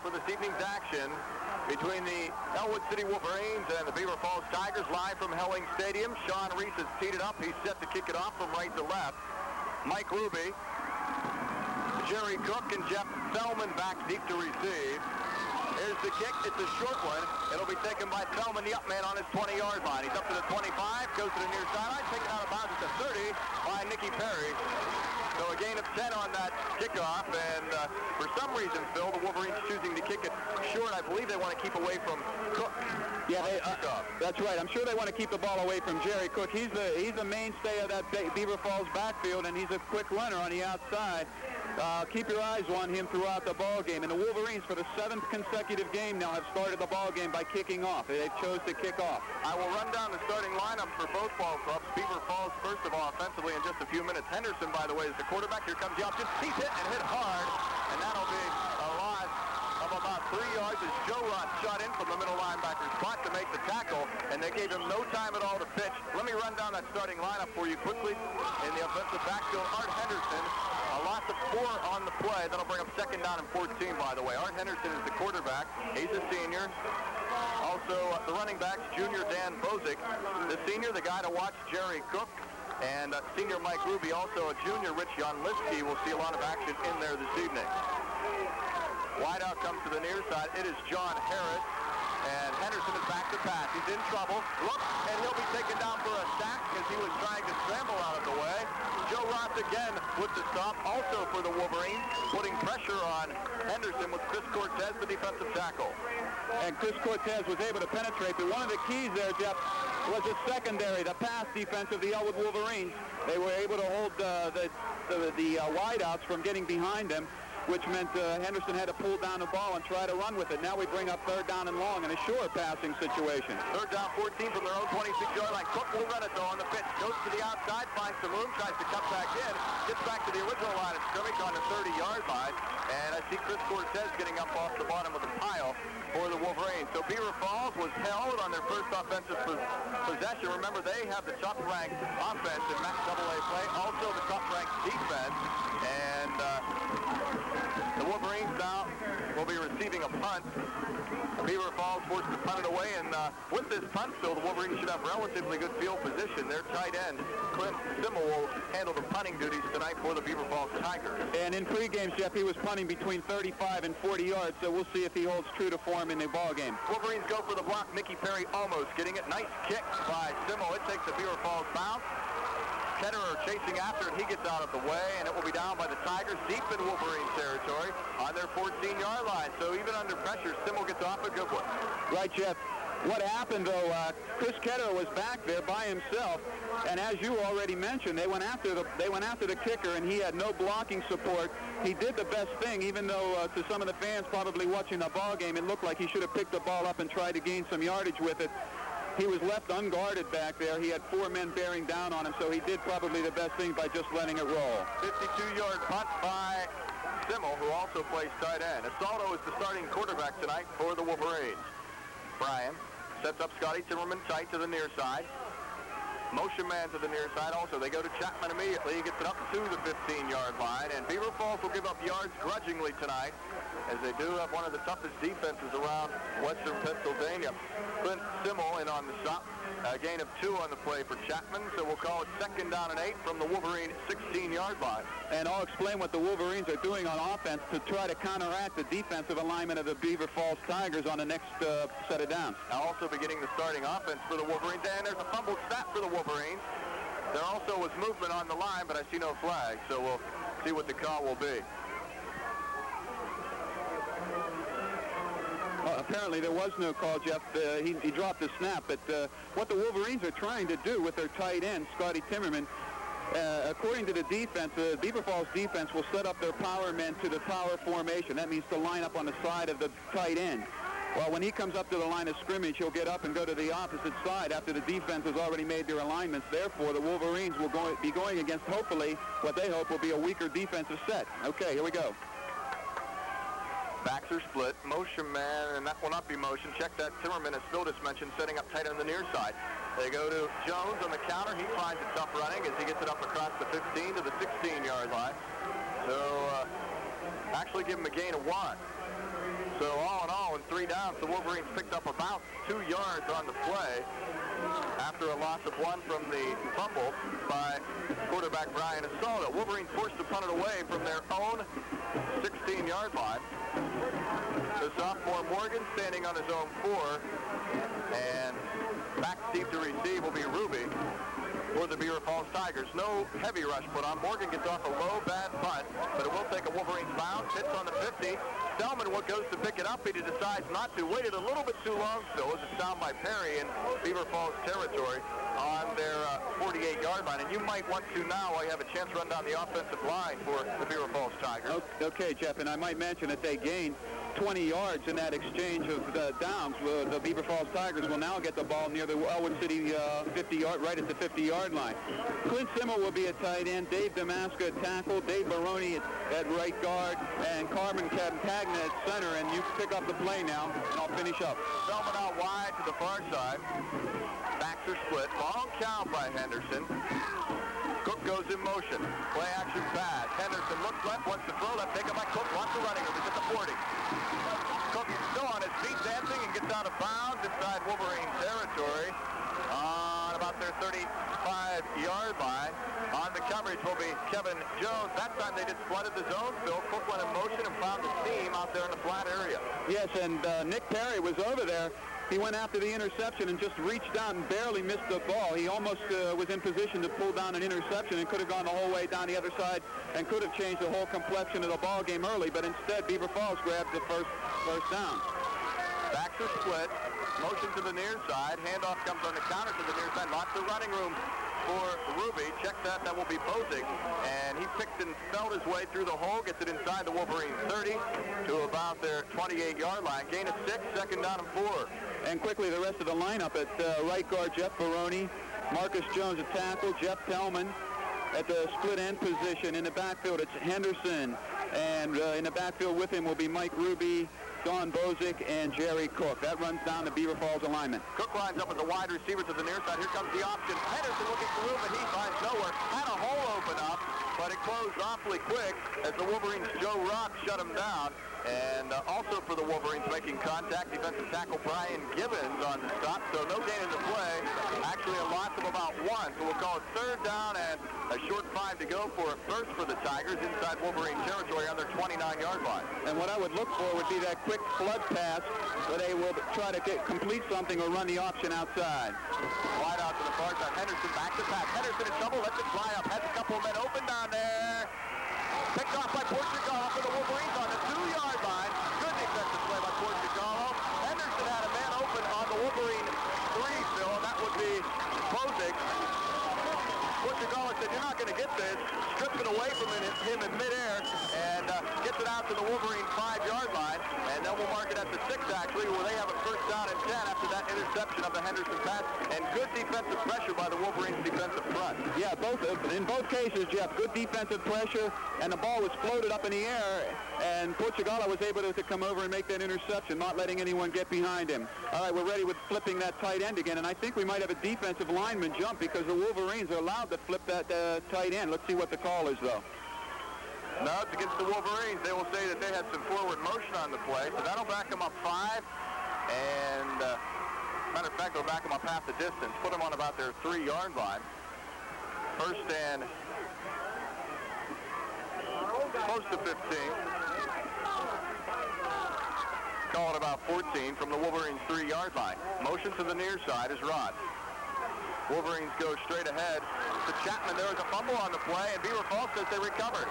for this evening's action between the Ellwood City Wolverines and the Beaver Falls Tigers, live from Helling Stadium. Sean Reese has teed it up. He's set to kick it off from right to left. Mike Ruby, Jerry Cook, and Jeff Fellman back deep to receive. Here's the kick. It's a short one. It'll be taken by Fellman, the up man, on his 20-yard line. He's up to the 25, goes to the near sideline, taken out of bounds at the 30 by Nicky Perry. So a gain of 10 on that kickoff, and for some reason, Phil, the Wolverines choosing to kick it short. I believe they want to keep away from Cook. Yeah, that's right. I'm sure they want to keep the ball away from Jerry Cook. He's the mainstay of that Beaver Falls backfield, and he's a quick runner on the outside. Keep your eyes on him throughout the ball game. And the Wolverines, for the 7th consecutive game now, have started the ball game by kicking off. They've chose to kick off. I will run down the starting lineup for both ball clubs. Beaver Falls, first of all, offensively in just a few minutes. Henderson, by the way, is the quarterback. Here comes the option. He's hit and hit hard, and that'll be a loss of about 3 yards as Joe Roth shot in from the middle linebacker spot to make the tackle, and they gave him no time at all to pitch. Let me run down that starting lineup for you quickly. In the offensive backfield, Art Henderson, a loss of 4 on the play. That'll bring up 2nd down and 14, by the way. Art Henderson is the quarterback. He's a senior. Also, the running backs, junior Dan Bozick. The senior, the guy to watch, Jerry Cook. And senior Mike Ruby, also a junior, Rich Janliski. We'll see a lot of action in there this evening. Wideout comes to the near side. It is John Harris. And Henderson is back to pass. He's in trouble. Look, and he'll be taken down for a sack as he was trying to scramble out of the way. Joe Roth again with the stop, also for the Wolverines, putting pressure on Henderson with Chris Cortez, the defensive tackle. And Chris Cortez was able to penetrate, but one of the keys there, Jeff, was the secondary, the pass defense of the Ellwood Wolverines. They were able to hold the wideouts from getting behind them, which meant Henderson had to pull down the ball and try to run with it. Now we bring up 3rd down and long in a short passing situation. 3rd down, 14 from their own 26-yard line. Cook will run it, though, on the pitch. Goes to the outside, finds some room, tries to cut back in, gets back to the original line of scrimmage on the 30-yard line. And I see Chris Cortez getting up off the bottom of the pile for the Wolverines. So Beaver Falls was held on their first offensive possession. Remember, they have the top-ranked offense in MAC AA play, also the top-ranked defense. And the Wolverines now will be receiving a punt. Beaver Falls forced to punt it away, and with this punt, Phil, the Wolverines should have relatively good field position. Their tight end, Clint Simmel, will handle the punting duties tonight for the Beaver Falls Tigers. And in pre-games, Jeff, he was punting between 35 and 40 yards, so we'll see if he holds true to form in the ball game. Wolverines go for the block. Nicky Perry almost getting it. Nice kick by Simmel. It takes the Beaver Falls bounce. Ketterer chasing after it. He gets out of the way, and it will be down by the Tigers deep in Wolverine territory on their 14-yard line. So even under pressure, Simmel gets off a good one. Right, Jeff. What happened, though, Chris Ketterer was back there by himself, and as you already mentioned, they went after the kicker, and he had no blocking support. He did the best thing, even though to some of the fans probably watching the ball game, it looked like he should have picked the ball up and tried to gain some yardage with it. He was left unguarded back there. He had 4 men bearing down on him, so he did probably the best thing by just letting it roll. 52-yard punt by Simmel, who also plays tight end. Asaldo is the starting quarterback tonight for the Wolverines. Brian sets up Scotty Timmerman tight to the near side. Motion man to the near side also. They go to Chapman immediately. He gets it up to the 15-yard line. And Beaver Falls will give up yards grudgingly tonight, as they do have one of the toughest defenses around Western Pennsylvania. Clint Simmel in on the stop. A gain of 2 on the play for Chapman, so we'll call it 2nd down and 8 from the Wolverine 16-yard line. And I'll explain what the Wolverines are doing on offense to try to counteract the defensive alignment of the Beaver Falls Tigers on the next set of downs. Now also beginning the starting offense for the Wolverines, and there's a fumbled snap for the Wolverines. There also was movement on the line, but I see no flag, so we'll see what the call will be. Apparently there was no call, Jeff. He dropped the snap, but what the Wolverines are trying to do with their tight end, Scotty Timmerman, according to the defense, the Beaver Falls defense will set up their power men to the power formation. That means to line up on the side of the tight end. Well, when he comes up to the line of scrimmage, he'll get up and go to the opposite side after the defense has already made their alignments. Therefore, the Wolverines will be going against, hopefully, what they hope will be a weaker defensive set. Okay, here we go. Backs are split. Motion man, and that will not be motion. Check that Timmerman, as Phil just mentioned, setting up tight on the near side. They go to Jones on the counter. He finds it tough running as he gets it up across the 15 to the 16-yard line. So actually give him a gain of 1. So all in all, in 3 downs, the Wolverines picked up about 2 yards on the play after a loss of 1 from the fumble by quarterback Brian Asaldo. Wolverines forced to punt it away from their own 16-yard line. The sophomore Morgan standing on his own 4, and back deep to receive will be Ruby for the Beaver Falls Tigers. No heavy rush put on. Morgan gets off a low, bad punt, but it will take a Wolverines bounce. Hits on the 50. Stellman goes to pick it up, but he decides not to. Waited a little bit too long still. It was a down by Perry in Beaver Falls territory on their 48-yard line. And you might want to now, while you have a chance, run down the offensive line for the Beaver Falls Tigers. Okay, Jeff, and I might mention that they gained 20 yards in that exchange of downs. The Beaver Falls Tigers will now get the ball near the Ellwood City 50-yard, right at the 50-yard line. Clint Simmel will be at tight end, Dave Damaska at tackle, Dave Baroni at right guard, and Carmen Campagna at center. And you pick up the play now, and I'll finish up. Feldman out wide to the far side. Backs are split. Long count by Henderson. Cook goes in motion. Play action pass. Henderson looks left, wants to throw left. Take it back. Cook wants the running. He's at the 40. Cook still on his feet dancing and gets out of bounds inside Wolverine territory on about their 35-yard line. On the coverage will be Kevin Jones. That time they just flooded the zone, Phil. Cook went in motion and found the seam out there in the flat area. Yes, and Nick Perry was over there. He went after the interception and just reached out and barely missed the ball. He almost was in position to pull down an interception and could have gone the whole way down the other side and could have changed the whole complexion of the ball game early, but instead Beaver Falls grabbed the first down. Backs are split. Motion to the near side. Handoff comes on the counter to the near side. Lots of running room for Ruby. Check that. That will be Bozig. And he picked and felt his way through the hole. Gets it inside the Wolverine 30 to about their 28-yard line. Gain of 6. Second down and 4. And quickly the rest of the lineup at right guard, Jeff Baroni. Marcus Jones at tackle. Jeff Tellman at the split end position. In the backfield, it's Henderson. And in the backfield with him will be Mike Ruby, Don Bozick, and Jerry Cook. That runs down the Beaver Falls alignment. Cook lines up as a wide receiver to the near side. Here comes the option. Henderson looking for room, and he finds nowhere. Had a hole open up, but it closed awfully quick as the Wolverines' Joe Rock shut him down. And also for the Wolverines making contact, defensive tackle Brian Gibbons on the stop. So no gain in the play. Actually a loss of about 1. So we'll call it third down and a short 5 to go for a first for the Tigers inside Wolverine territory on their 29-yard line. And what I would look for would be that quick flood pass where they will try to complete something or run the option outside. Wide out to the far side. Henderson back to pass. Henderson in trouble. Lets it fly up. Has a couple of men open down there. Picked off by Portugal for the Wolverines on the 2-yard line. Good defensive play by Portugal. Henderson had a man open on the Wolverine 3, Phil, and that would be Bozick. Portugal said, you're not going to get this. Strips it away from him in midair and gets it out to the Wolverine 5-yard line. And then we'll mark it at the 6, actually, where they have a first down and 10 after that interception of the Henderson pass. And good defensive pressure by the Wolverines defensive front. Yeah, in both cases, Jeff, good defensive pressure, and the ball was floated up in the air, and Portugala was able to come over and make that interception, not letting anyone get behind him. All right, we're ready with flipping that tight end again, and I think we might have a defensive lineman jump because the Wolverines are allowed to flip that tight end. Let's see what the call is, though. No, it's against the Wolverines. They will say that they had some forward motion on the play, so that'll back them up 5. And matter of fact, they'll back them up half the distance, put them on about their 3-yard line. First and close to 15. Call it about 14 from the Wolverines' 3-yard line. Motion to the near side is Rod. Wolverines go straight ahead to Chapman. There was a fumble on the play, and Beaver Falls says they recovered.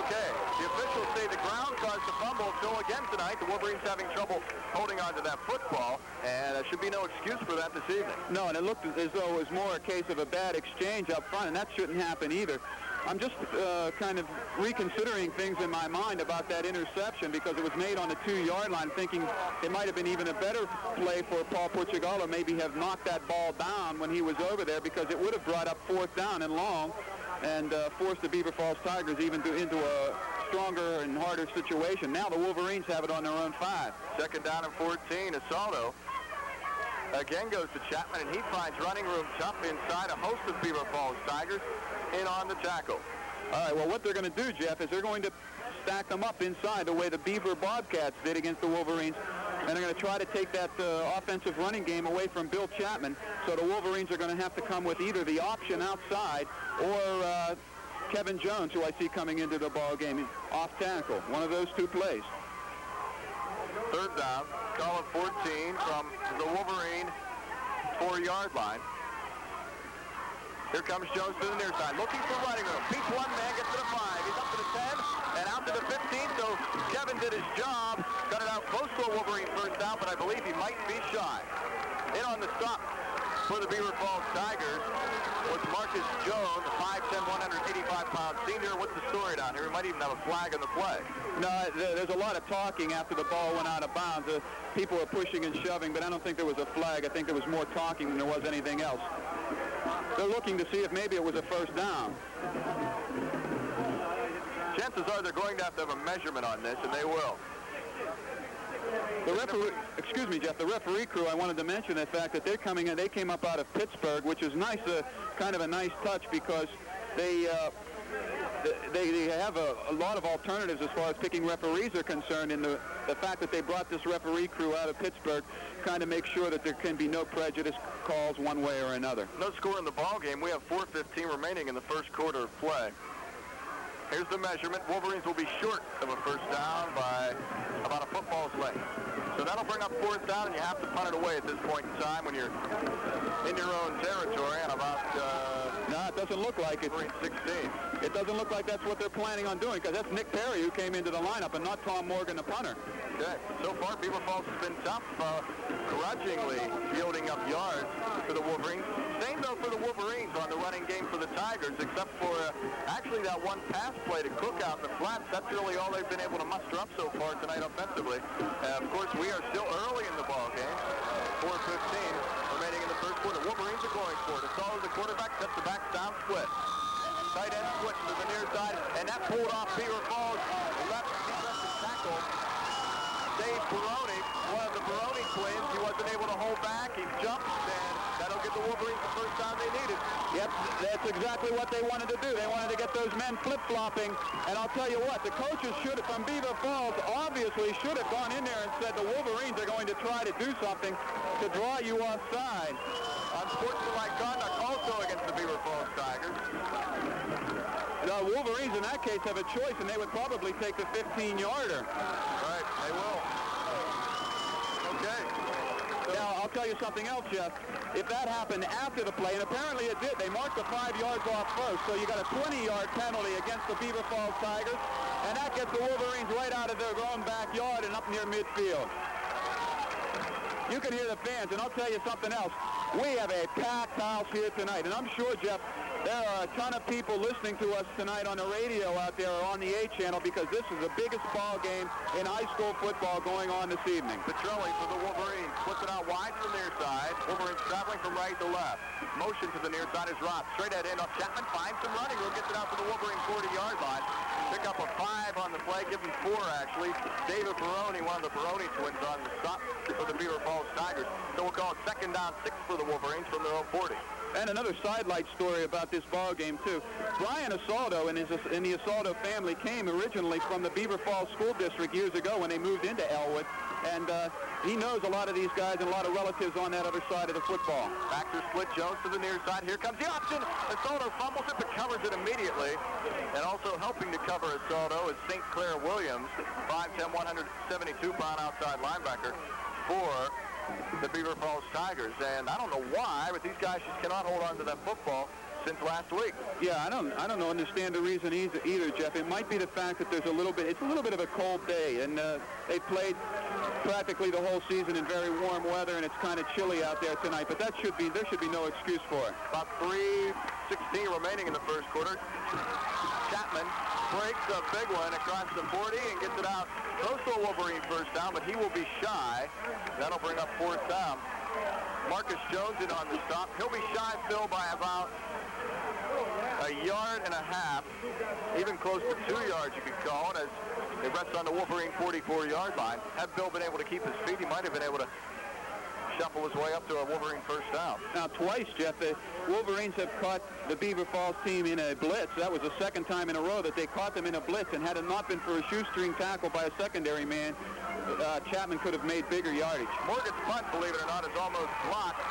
Okay, the officials say the ground caused the fumble. So again tonight, the Wolverines having trouble holding on to that football, and there should be no excuse for that this evening. No, and it looked as though it was more a case of a bad exchange up front, and that shouldn't happen either. I'm just kind of reconsidering things in my mind about that interception because it was made on the 2-yard line, thinking it might have been even a better play for Paul Portugal, maybe have knocked that ball down when he was over there, because it would have brought up 4th down and long and forced the Beaver Falls Tigers even into a stronger and harder situation. Now the Wolverines have it on their own 5. Second down and 14. Asaldo again goes to Chapman, and he finds running room tough inside a host of Beaver Falls Tigers in on the tackle. All right, well, what they're going to do, Jeff, is they're going to stack them up inside the way the Beaver Bobcats did against the Wolverines. And they're going to try to take that offensive running game away from Bill Chapman. So the Wolverines are going to have to come with either the option outside or Kevin Jones, who I see coming into the ball game, off tackle. One of those two plays. Third down, call it 14 from the Wolverine 4-yard line. Here comes Jones to the near side, looking for running room. Beats one man, gets to the 5. He's up to the 10 and out to the 15. So Kevin did his job, got it out close to a Wolverine first down, but I believe he might be shy. In on the stop for the Beaver Falls Tigers was Marcus Jones, 5'10", 185-pound senior. What's the story down here? We might even have a flag on the play. No, there's a lot of talking after the ball went out of bounds. People were pushing and shoving, but I don't think there was a flag. I think there was more talking than there was anything else. They're looking to see if maybe it was a first down. Chances are they're going to have a measurement on this, and they will. The referee, excuse me, Jeff, the referee crew, I wanted to mention the fact that they're coming in. They came up out of Pittsburgh, which is nice, kind of a nice touch, because they have a lot of alternatives as far as picking referees are concerned, and the fact that they brought this referee crew out of Pittsburgh kind of makes sure that there can be no prejudice calls one way or another. No score in the ball game. We have 4:15 remaining in the first quarter of play. Here's the measurement. Wolverines will be short of a first down by about a football's length. So that'll bring up fourth down, and you have to punt it away at this point in time when you're in your own territory and about... No, it doesn't look like it. 16. It doesn't look like that's what they're planning on doing, because that's Nick Perry who came into the lineup and not Tom Morgan, the punter. Okay. So far, Beaver Falls has been tough, grudgingly yielding up yards for the Wolverines. Same, though, for the Wolverines on the running game for the Tigers, except for actually that one pass play to Cook out in the flats. That's really all they've been able to muster up so far tonight offensively. Of course, we are still early in the ball game. 4:15 remaining in the first quarter. Wolverines are going for it. It's all the quarterback, sets the backs down, split. Tight end switch to the near side, and that pulled off Beaver Falls. Left defensive tackle, Dave Baroni, one of the Baroni twins. He wasn't able to hold back. He jumped, and that'll get the Wolverines the first down they needed. Yep, that's exactly what they wanted to do. They wanted to get those men flip-flopping, and I'll tell you what, the coaches from Beaver Falls obviously should have gone in there and said the Wolverines are going to try to do something to draw you offside. Unsportsmanlike conduct also against the Beaver Falls Tigers. The Wolverines in that case have a choice, and they would probably take the 15-yarder. Right, they will. Okay. So now, I'll tell you something else, Jeff. If that happened after the play, and apparently it did, they marked the 5 yards off first, so you got a 20-yard penalty against the Beaver Falls Tigers, and that gets the Wolverines right out of their own backyard and up near midfield. You can hear the fans, and I'll tell you something else. We have a packed house here tonight, and I'm sure, Jeff, there are a ton of people listening to us tonight on the radio out there or on the A channel, because this is the biggest ball game in high school football going on this evening. Petrelli for the Wolverines, flips it out wide to the near side. Wolverines traveling from right to left. Motion to the near side is Rob. Straight ahead in off Chapman, finds some running room, gets it out to the Wolverine 40-yard line. Pick up a 5 on the play, give him 4 actually. David Baroni, one of the Baroni twins on the stop for the Beaver Falls Tigers. So we'll call it second down 6 for the Wolverines from their own 40. And another sidelight story about this ball game too. Brian Asaldo and the Asaldo family came originally from the Beaver Falls School District years ago when they moved into Ellwood, and he knows a lot of these guys and a lot of relatives on that other side of the football. Back to split, Jones to the near side. Here comes the option. Asaldo fumbles it but covers it immediately, and also helping to cover Asaldo is St. Clair Williams, 5'10", 172-pound outside linebacker for the Beaver Falls Tigers. And I don't know why, but these guys just cannot hold on to that football since last week. Yeah, I don't understand the reason either, Jeff. It might be the fact that it's a little bit of a cold day, and they played practically the whole season in very warm weather, and it's kind of chilly out there tonight. But there should be no excuse for it. About 3:16 remaining in the first quarter. Chapman breaks a big one across the 40 and gets it out close to a Wolverine first down, but he will be shy. That'll bring up fourth down. Marcus Jones in on the stop. He'll be shy still by about a yard and a half, even close to 2 yards you could call it, as it rests on the Wolverine 44-yard line. Had Bill been able to keep his feet, he might have been able to shuffle his way up to a Wolverine first down. Now, twice, Jeff, the Wolverines have caught the Beaver Falls team in a blitz. That was the second time in a row that they caught them in a blitz, and had it not been for a shoestring tackle by a secondary man, Chapman could have made bigger yardage. Morgan's punt, believe it or not, is almost blocked.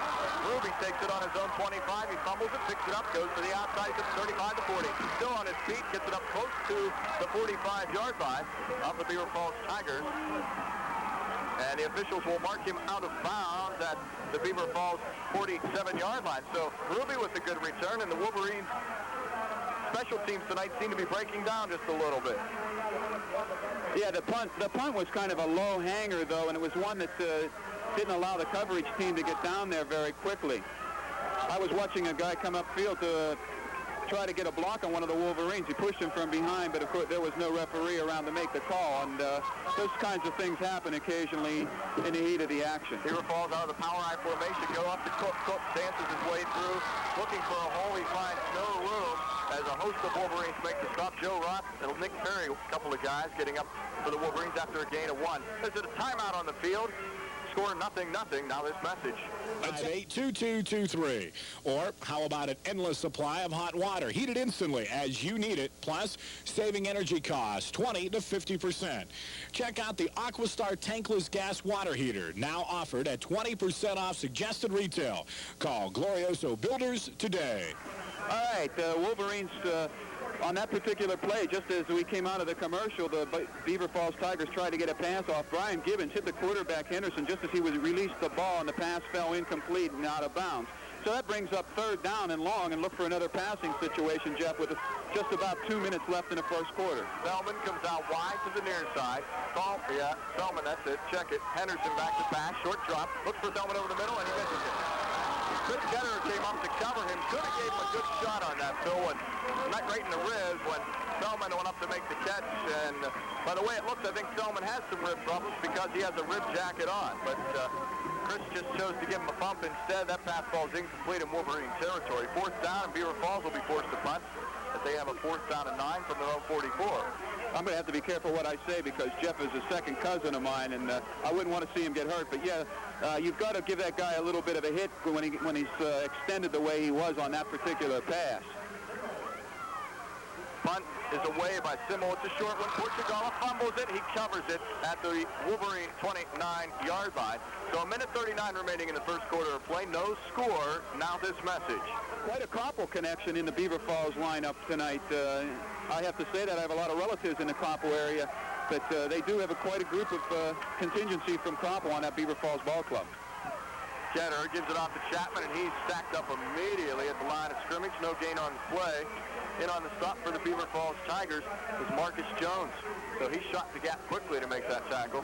Ruby takes it on his own 25. He fumbles it, picks it up, goes to the outside, gets 35 to 40. Still on his feet, gets it up close to the 45-yard line of the Beaver Falls Tigers. And the officials will mark him out of bounds at the Beaver Falls 47-yard line. So Ruby with a good return, and the Wolverines special teams tonight seem to be breaking down just a little bit. Yeah, the punt was kind of a low hanger, though, and it was one that didn't allow the coverage team to get down there very quickly. I was watching a guy come upfield to try to get a block on one of the Wolverines. He pushed him from behind, but of course there was no referee around to make the call, and those kinds of things happen occasionally in the heat of the action. Beaver Falls out of the power I formation, go up to Cook. Cook dances his way through, looking for a hole. He finds no room as a host of Wolverines make the stop. Joe Ross and Nick Perry, a couple of guys getting up for the Wolverines after a gain of 1. There's a timeout on the field. Score 0-0. Now this message. 5-8-2-2-2-3. Or how about an endless supply of hot water, heated instantly as you need it, plus saving energy costs 20 to 50%. Check out the Aquastar tankless gas water heater, now offered at 20% off suggested retail. Call Glorioso Builders today. All right, Wolverines on that particular play, just as we came out of the commercial, the Beaver Falls Tigers tried to get a pass off. Brian Gibbons hit the quarterback, Henderson, just as he was released the ball, and the pass fell incomplete and out of bounds. So that brings up 3rd down and long, and look for another passing situation, Jeff, with just about 2 minutes left in the first quarter. Feldman comes out wide to the near side. Feldman, that's it. Check it. Henderson back to pass. Short drop. Looks for Feldman over the middle, and he misses it. Chris Ketterer came up to cover him. Could have gave him a good shot on that, Phil, and not right in the ribs when Feldman went up to make the catch. And by the way it looks, I think Feldman has some rib problems because he has a rib jacket on. But Chris just chose to give him a bump instead. That pass ball is incomplete in Wolverine territory. 4th down, and Beaver Falls will be forced to punt, as they have a 4th down and 9 from their own 44. I'm going to have to be careful what I say because Jeff is a second cousin of mine, and I wouldn't want to see him get hurt. But yeah, you've got to give that guy a little bit of a hit when he's extended the way he was on that particular pass. Punt is away by Simmel. It's a short one. Portugal fumbles it. He covers it at the Wolverine 29-yard line. So 1:39 remaining in the first quarter of play. No score. Now this message. Quite a Koppel connection in the Beaver Falls lineup tonight. I have to say that I have a lot of relatives in the Koppel area, but they do have quite a group of contingency from Koppel on that Beaver Falls ball club. Ketterer gives it off to Chapman, and he's stacked up immediately at the line of scrimmage. No gain on the play. In on the stop for the Beaver Falls Tigers is Marcus Jones. So he shot the gap quickly to make that tackle.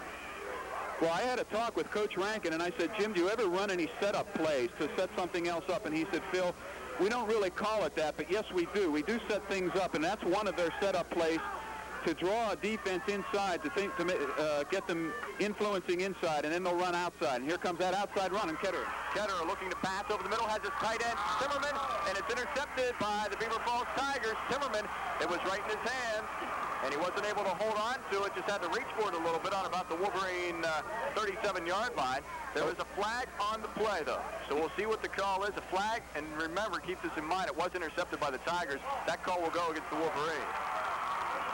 Well, I had a talk with Coach Rankin, and I said, Jim, do you ever run any setup plays to set something else up? And he said, Phil, we don't really call it that, but yes, we do. We do set things up, and that's one of their setup plays, to draw a defense inside, to get them influencing inside, and then they'll run outside. And here comes that outside run, and Ketterer. Ketterer looking to pass over the middle, has his tight end, Timmerman, and it's intercepted by the Beaver Falls Tigers. Timmerman, it was right in his hands, and he wasn't able to hold on to it, just had to reach for it a little bit on about the Wolverine 37-yard line. There was a flag on the play, though, so we'll see what the call is. A flag, and remember, keep this in mind, it was intercepted by the Tigers. That call will go against the Wolverines.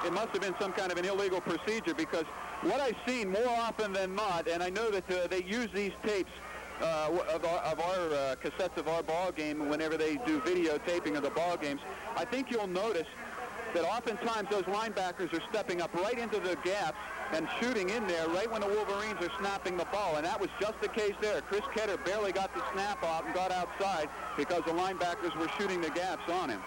It must have been some kind of an illegal procedure, because what I've seen more often than not, and I know that they use these tapes of our cassettes of our ball game whenever they do videotaping of the ball games, I think you'll notice that oftentimes those linebackers are stepping up right into the gaps and shooting in there right when the Wolverines are snapping the ball, and that was just the case there. Chris Ketterer barely got the snap out and got outside because the linebackers were shooting the gaps on him.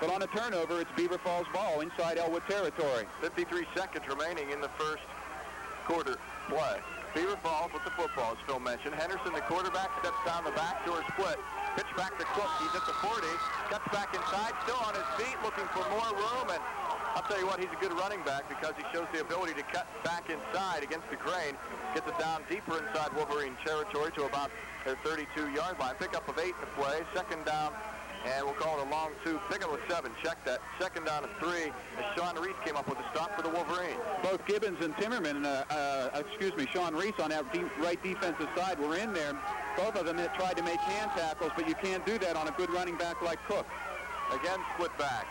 But on a turnover, it's Beaver Falls ball inside Ellwood territory. 53 seconds remaining in the first quarter play. Beaver Falls with the football, as Phil mentioned. Henderson, the quarterback, steps down the backdoor split. Pitch back to Cook. He's at the 40. Cuts back inside, still on his feet, looking for more room. And I'll tell you what, he's a good running back because he shows the ability to cut back inside against the grain. Gets it down deeper inside Wolverine territory to about their 32-yard line. Pickup of 8 to play. Second down And we'll call it a long two. Pickup with 7. Check that. Second down and 3. As Sean Reese came up with a stop for the Wolverines. Both Gibbons and Timmerman, Sean Reese on that right defensive side were in there. Both of them had tried to make hand tackles, but you can't do that on a good running back like Cook. Again, split back.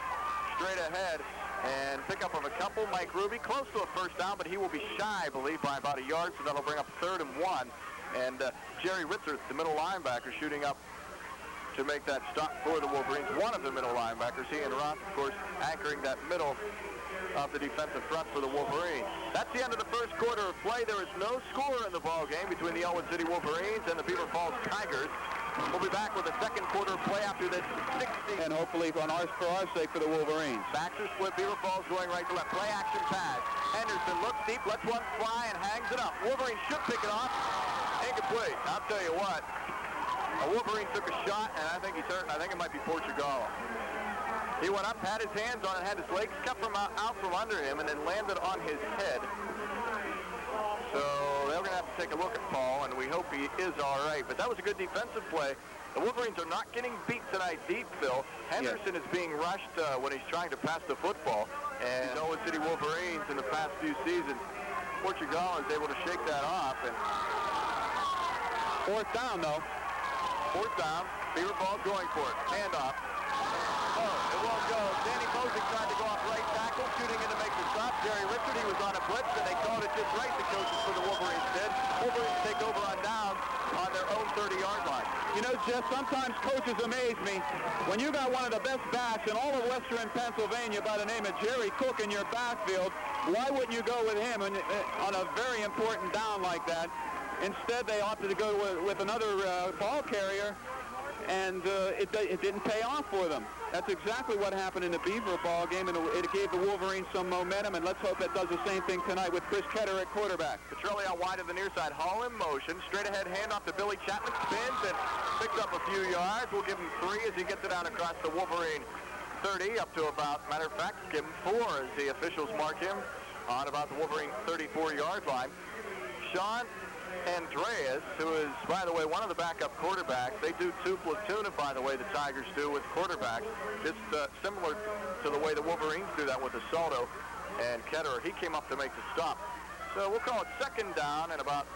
Straight ahead. And pickup of a couple. Mike Ruby close to a first down, but he will be shy, I believe, by about a yard, so that'll bring up 3rd and 1. And Jerry Ritzer, the middle linebacker, shooting up to make that stop for the Wolverines. One of the middle linebackers, he and Ross, of course, anchoring that middle of the defensive front for the Wolverines. That's the end of the first quarter of play. There is no score in the ball game between the Ellwood City Wolverines and the Beaver Falls Tigers. We'll be back with the second quarter of play after this 60. And hopefully for our sake for the Wolverines. Backs are split. Beaver Falls going right to left. Play action pass. Henderson looks deep, lets one fly, and hangs it up. Wolverines should pick it off. Incomplete. I'll tell you what. A Wolverine took a shot, and I think he's hurt. I think it might be Portugal. He went up, had his hands on it, had his legs cut out from under him, and then landed on his head. So they're going to have to take a look at Paul, and we hope he is all right. But that was a good defensive play. The Wolverines are not getting beat tonight deep, Phil. Henderson is being rushed when he's trying to pass the football. And the Ellwood City Wolverines in the past few seasons, Portugal is able to shake that off. And 4th down, though. 4th down. Beaver Falls going for it. Hand off. Oh, it won't go. Danny Bosick tried to go off right tackle, shooting in to make the stop. Jerry Richard, he was on a blitz, and they called it just right, the coaches for the Wolverines did. Wolverines take over on down on their own 30-yard line. You know, Jeff, sometimes coaches amaze me. When you got one of the best backs in all of Western Pennsylvania by the name of Jerry Cook in your backfield, why wouldn't you go with him on a very important down like that? Instead, they opted to go with another ball carrier, and it didn't pay off for them. That's exactly what happened in the Beaver ball game, and it gave the Wolverines some momentum, and let's hope it does the same thing tonight with Chris Ketter at quarterback. Petrelli out wide of the near side. Hall in motion. Straight ahead handoff to Billy Chapman. Spins and picks up a few yards. We'll give him 3 as he gets it out across the Wolverine 30 up to about, matter of fact, give him 4 as the officials mark him on about the Wolverine 34-yard line. Sean Andreas, who is, by the way, one of the backup quarterbacks. They do 2 platooning, by the way, the Tigers do with quarterbacks. Just similar to the way the Wolverines do that with Asaldo and Ketterer. He came up to make the stop. So we'll call it 2nd down and about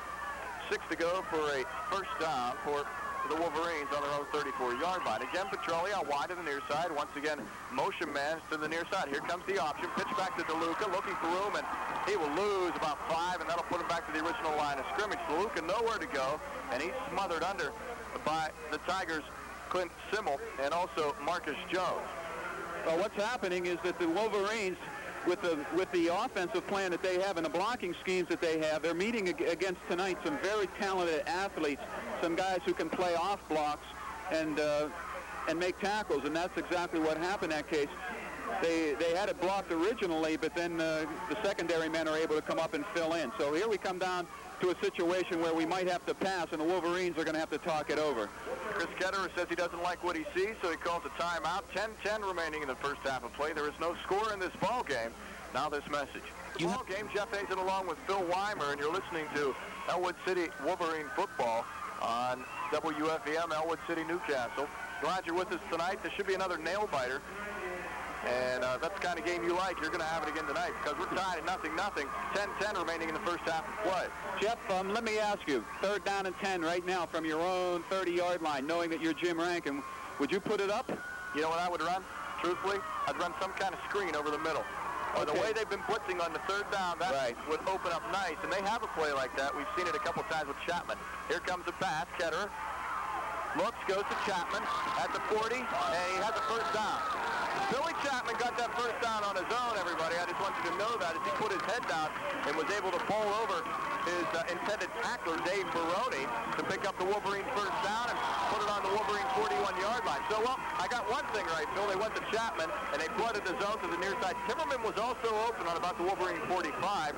6 to go for a first down for the Wolverines on their own 34-yard line. Again, Petrelli out wide to the near side. Once again, motion man to the near side. Here comes the option. Pitch back to DeLuca, looking for room, and he will lose about 5, and that'll put him back to the original line of scrimmage. DeLuca nowhere to go, and he's smothered under by the Tigers' Clint Simmel and also Marcus Jones. Well, what's happening is that the Wolverines, with the offensive plan that they have and the blocking schemes that they have, they're meeting against tonight some very talented athletes, some guys who can play off blocks and make tackles, and that's exactly what happened in that case. They had it blocked originally, but then the secondary men are able to come up and fill in. So here we come down to a situation where we might have to pass, and the Wolverines are going to have to talk it over. Chris Ketterer says he doesn't like what he sees, so he calls a timeout. 10-10 remaining in the first half of play. There is no score in this ball game. Now this message. The ball game, Jeff Hazen along with Phil Weimer, and you're listening to Ellwood City Wolverine football on WFEM, Ellwood City, Newcastle. Glad you're with us tonight. This should be another nail-biter. And that's the kind of game you like. You're going to have it again tonight because we're tied at 0-0. 10-10 remaining in the first half of play. Jeff, let me ask you, 3rd down and 10 right now from your own 30-yard line, knowing that you're Jim Rankin, would you put it up? You know what I would run? Truthfully, I'd run some kind of screen over the middle. Or the way they've been blitzing on the 3rd down, that would open up nice. And they have a play like that. We've seen it a couple times with Chapman. Here comes the pass. Ketterer looks, goes to Chapman at the 40, and he has a first down. Billy Chapman got that first down on his own, everybody. I just want you to know that as he put his head down and was able to fall over his intended tackler, Dave Baroni, to pick up the Wolverines first down and put it on the Wolverines 41-yard line. So, well, I got one thing right, Phil. They went to Chapman, and they flooded the zone to the near side. Timmerman was also open on about the Wolverine 45,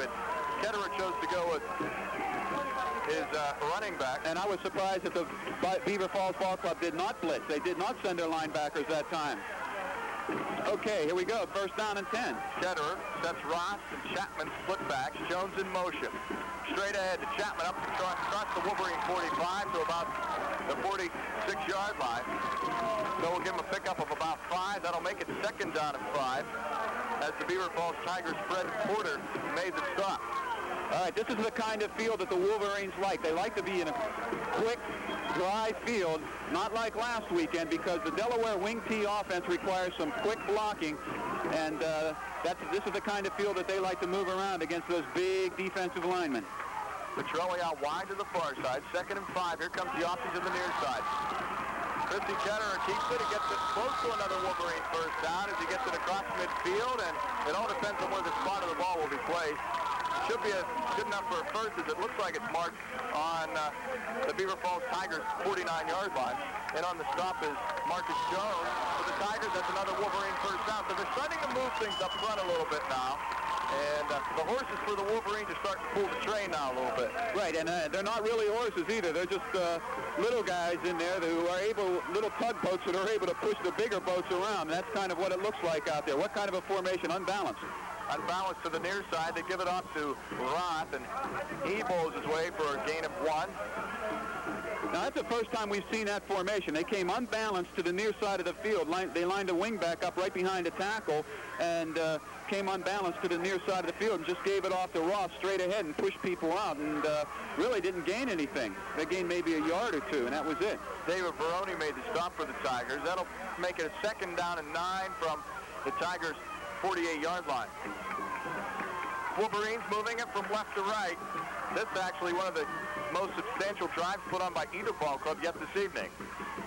and Ketterer chose to go with his running back. And I was surprised that the Beaver Falls Ball Club did not blitz. They did not send their linebackers that time. Okay, here we go. First down and 10. Chetterer sets Ross and Chapman split backs. Jones in motion. Straight ahead to Chapman up across the Wolverine 45 to about the 46-yard line. So we'll give him a pickup of about 5. That'll make it second down and 5 as the Beaver Falls Tigers Fred Porter made the stop. All right, this is the kind of field that the Wolverines like. They like to be in a quick, dry field, not like last weekend, because the Delaware wing T offense requires some quick blocking, and this is the kind of field that they like to move around against those big defensive linemen. Petrelli out wide to the far side. Second and 5. Here comes the option to the near side. Christy Chetterer keeps it. He gets it close to another Wolverine first down as he gets it across midfield, and it all depends on where the spot of the ball will be placed. Should be good enough for a first, as it looks like it's marked on the Beaver Falls Tigers 49-yard line. And on the stop is Marcus Jones. For the Tigers, that's another Wolverine first down. So they're starting to move things up front a little bit now. And the horses for the Wolverines are starting to pull the train now a little bit. Right, and they're not really horses either. They're just little guys in there who are little tugboats that are able to push the bigger boats around. And that's kind of what it looks like out there. What kind of a formation? Unbalanced. Unbalanced to the near side. They give it off to Roth, and he bowls his way for a gain of 1. Now, that's the first time we've seen that formation. They came unbalanced to the near side of the field. They lined a wingback up right behind a tackle and came unbalanced to the near side of the field and just gave it off to Roth straight ahead and pushed people out and really didn't gain anything. They gained maybe a yard or 2, and that was it. David Baroni made the stop for the Tigers. That'll make it a second down and 9 from the Tigers' 48-yard line. Wolverines moving it from left to right. This is actually one of the most substantial drives put on by either ball club yet this evening.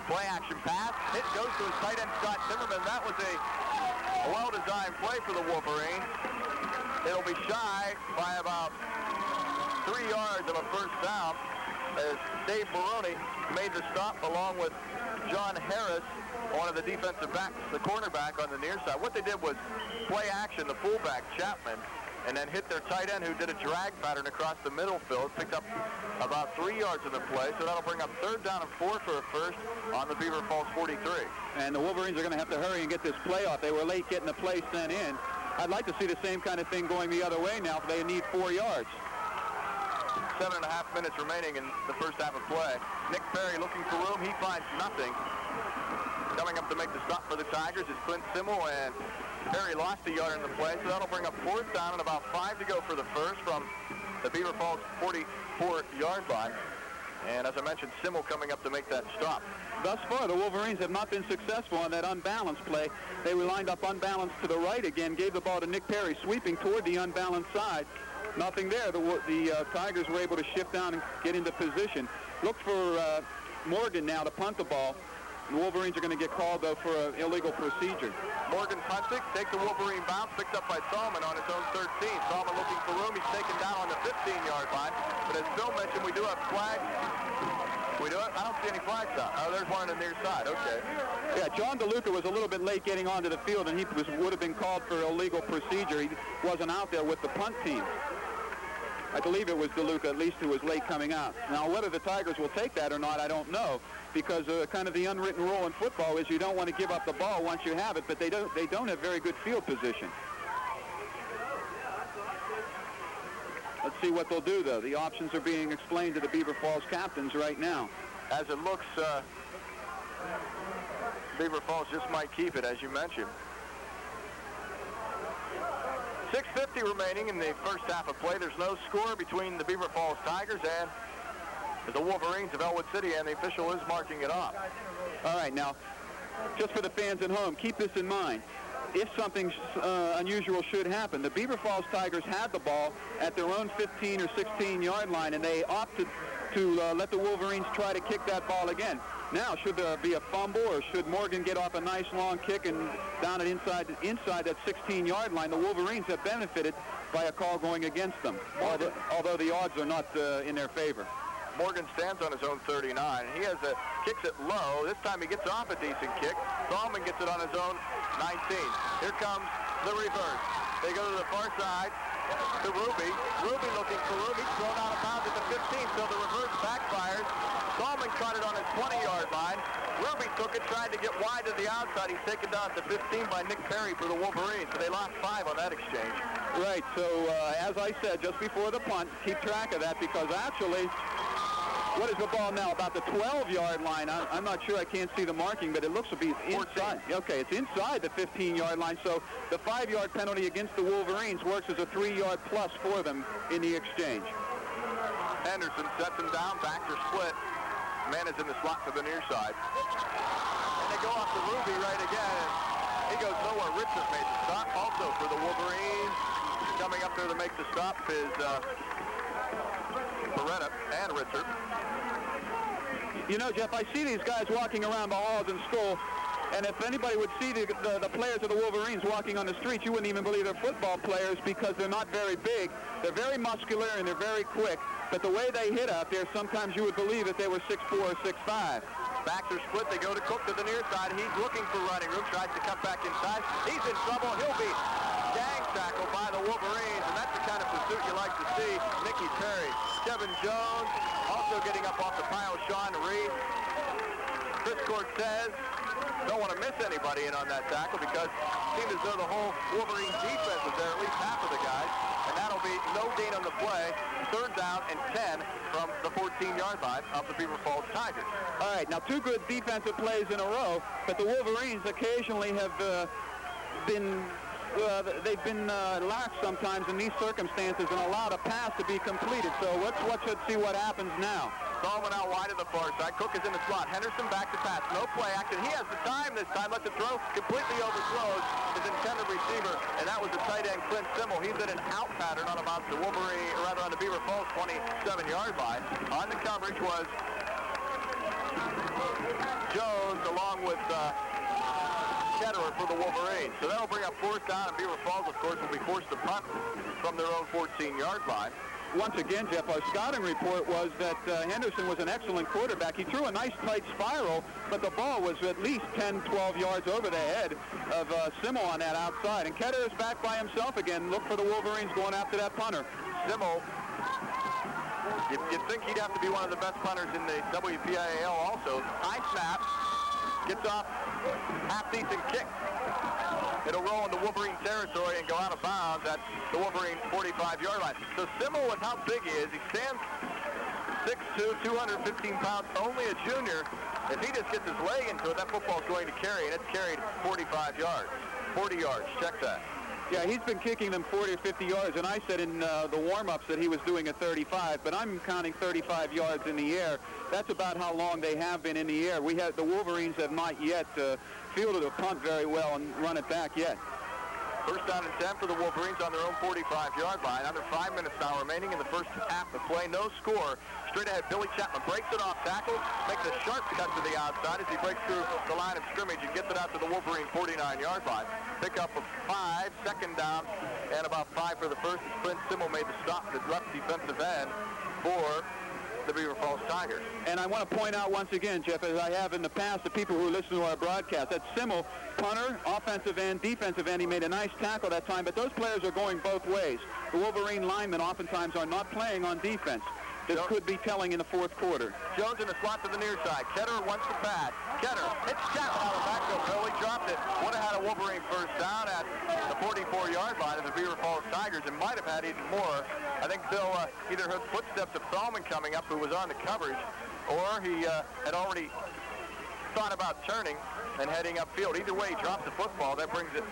Play action pass. It goes to his tight end, Scott Zimmerman. That was a well-designed play for the Wolverines. It'll be shy by about 3 yards of a first down as Dave Baroni made the stop along with John Harris, one of the defensive backs, the cornerback on the near side. What they did was play action, the fullback, Chapman, and then hit their tight end who did a drag pattern across the middle field, picked up about 3 yards in the play, so that'll bring up third down and 4 for a first on the Beaver Falls 43. And the Wolverines are going to have to hurry and get this play off. They were late getting the play sent in. I'd like to see the same kind of thing going the other way now if they need 4 yards. 7.5 minutes remaining in the first half of play. Nick Perry looking for room. He finds nothing. Coming up to make the stop for the Tigers is Clint Simmel, and Perry lost a yard in the play, so that'll bring up fourth down and about 5 to go for the first from the Beaver Falls 44-yard line. And as I mentioned, Simmel coming up to make that stop. Thus far, the Wolverines have not been successful on that unbalanced play. They were lined up unbalanced to the right again, gave the ball to Nick Perry, sweeping toward the unbalanced side. Nothing there. The Tigers were able to shift down and get into position. Look for Morgan now to punt the ball. The Wolverines are going to get called, though, for an illegal procedure. Morgan punts it, takes a Wolverine bounce, picked up by Solomon on his own 13. Solomon looking for room. He's taken down on the 15-yard line. But as Phil mentioned, we do have flags. We do it? I don't see any flags out. Oh, there's one on the near side. Okay. Yeah, John DeLuca was a little bit late getting onto the field, and he would have been called for illegal procedure. He wasn't out there with the punt team. I believe it was DeLuca, at least, who was late coming out. Now, whether the Tigers will take that or not, I don't know, because kind of the unwritten rule in football is you don't want to give up the ball once you have it, but they don't have very good field position. Let's see what they'll do, though. The options are being explained to the Beaver Falls captains right now. As it looks, Beaver Falls just might keep it, as you mentioned. 6:50 remaining in the first half of play. There's no score between the Beaver Falls Tigers and the Wolverines of Ellwood City, and the official is marking it off. All right, now, just for the fans at home, keep this in mind. If something unusual should happen, the Beaver Falls Tigers had the ball at their own 15 or 16-yard line, and they opted to let the Wolverines try to kick that ball again. Now, should there be a fumble, or should Morgan get off a nice long kick and down it inside that 16-yard line, the Wolverines have benefited by a call going against them, although the odds are not in their favor. Morgan stands on his own 39. He kicks it low. This time he gets off a decent kick. Thalman gets it on his own 19. Here comes the reverse. They go to the far side to Ruby. Ruby looking for room. He's thrown out of bounds at the 15, so the reverse backfires. Thalman caught it on his 20-yard line. Ruby took it, tried to get wide to the outside. He's taken down to 15 by Nick Perry for the Wolverines. So they lost 5 on that exchange. Right, so as I said just before the punt, keep track of that because actually, what is the ball now? About the 12-yard line. I'm not sure. I can't see the marking, but it looks to be inside. Okay, it's inside the 15-yard line, so the 5-yard penalty against the Wolverines works as a 3-yard plus for them in the exchange. Henderson sets him down. Backs are split. Man is in the slot to the near side. And they go off to Ruby right again. And he goes nowhere. Richard made the stop. Also for the Wolverines. Coming up there to make the stop is Beretta and Richard. You know, Jeff, I see these guys walking around the halls in school, and if anybody would see the players of the Wolverines walking on the streets, you wouldn't even believe they're football players because they're not very big. They're very muscular and they're very quick, but the way they hit out there, sometimes you would believe that they were 6'4" or 6'5". Backs are split. They go to Cook to the near side. He's looking for running room. Tries to cut back inside. He's in trouble. He'll be gang tackled by the Wolverines, and that's the kind of pursuit you like to see. Nicky Perry. Kevin Jones also getting up off the pile. Sean Reed. Chris Cortez. Don't want to miss anybody in on that tackle because it seemed as though the whole Wolverine defense was there, at least half of the guys. And that'll be no gain on the play. 3rd down and 10 from the 14-yard line of the Beaver Falls Tigers. All right, now 2 good defensive plays in a row, but the Wolverines occasionally have been lax sometimes in these circumstances and allowed a pass to be completed. So let's see what happens now. Solomon out wide to the far side. Cook is in the slot. Henderson back to pass. No play action. He has the time this time. Lets it throw. Completely overthrows his intended receiver, and that was the tight end Clint Simmel. He's in an out pattern on about the Wolverine, or rather on the Beaver Falls 27-yard line. On the coverage was Jones along with Ketterer for the Wolverines. So that'll bring up 4th down, and Beaver Falls, of course, will be forced to punt from their own 14-yard line. Once again, Jeff, our scouting report was that Henderson was an excellent quarterback. He threw a nice tight spiral, but the ball was at least 10, 12 yards over the head of Simmel on that outside. And Ketterer is back by himself again. Look for the Wolverines going after that punter. Simmel, you'd think he'd have to be one of the best punters in the WPIAL also. High snap, gets off, half-decent kick. It'll roll into Wolverine territory and go out of bounds at the Wolverine 45-yard line. So Simmel, with how big he is, he stands 6'2", 215 pounds, only a junior. If he just gets his leg into it, that football's going to carry, and it's carried 45 yards. 40 yards, check that. Yeah, he's been kicking them 40 or 50 yards, and I said in the warm-ups that he was doing a 35, but I'm counting 35 yards in the air. That's about how long they have been in the air. The Wolverines have not yet fielded a punt very well and run it back yet. 1st down and 10 for the Wolverines on their own 45-yard line. Under 5 minutes now remaining in the first half of play. No score. Straight ahead, Billy Chapman breaks it off tackle, makes a sharp cut to the outside as he breaks through the line of scrimmage and gets it out to the Wolverine 49-yard line. Pickup of 5, 2nd down, and about 5 for the first. Clint Simmel made the stop at the left defensive end for the Beaver Falls Tigers. And I want to point out once again, Jeff, as I have in the past, the people who listen to our broadcast, that Simmel, punter, offensive end, defensive end, he made a nice tackle that time, but those players are going both ways. The Wolverine linemen oftentimes are not playing on defense. This could be telling in the 4th quarter. Jones in the slot to the near side. Ketterer wants the pass. Ketterer hits Chapman out of the backfield. Billy dropped it. Would have had a Wolverine 1st down at the 44-yard line of the Beaver Falls Tigers, and might have had even more. I think Bill either heard footsteps of Thalman coming up, who was on the coverage, or he had already thought about turning and heading upfield. Either way, he drops the football. That brings it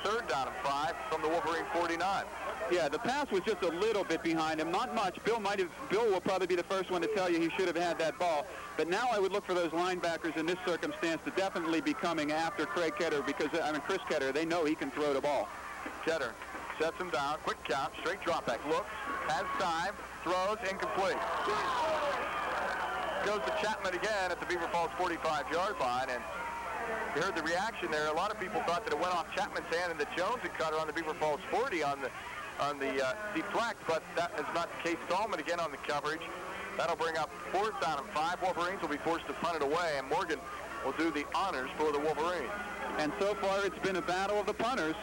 3rd down and 5 from the Wolverine 49. Yeah, the pass was just a little bit behind him, not much. Bill will probably be the first one to tell you he should have had that ball. But now I would look for those linebackers in this circumstance to definitely be coming after Craig Ketterer because, Chris Ketterer, they know he can throw the ball. Ketterer sets him down, quick count, straight drop back, looks, has time, throws, incomplete. Goes to Chapman again at the Beaver Falls 45-yard line, and you heard the reaction there. A lot of people thought that it went off Chapman's hand and that Jones had caught it on the Beaver Falls 40 on the deflect, but that is not the case. Thalman again on the coverage. That'll bring up 4th down and 5. Wolverines will be forced to punt it away, and Morgan will do the honors for the Wolverines. And so far it's been a battle of the punters.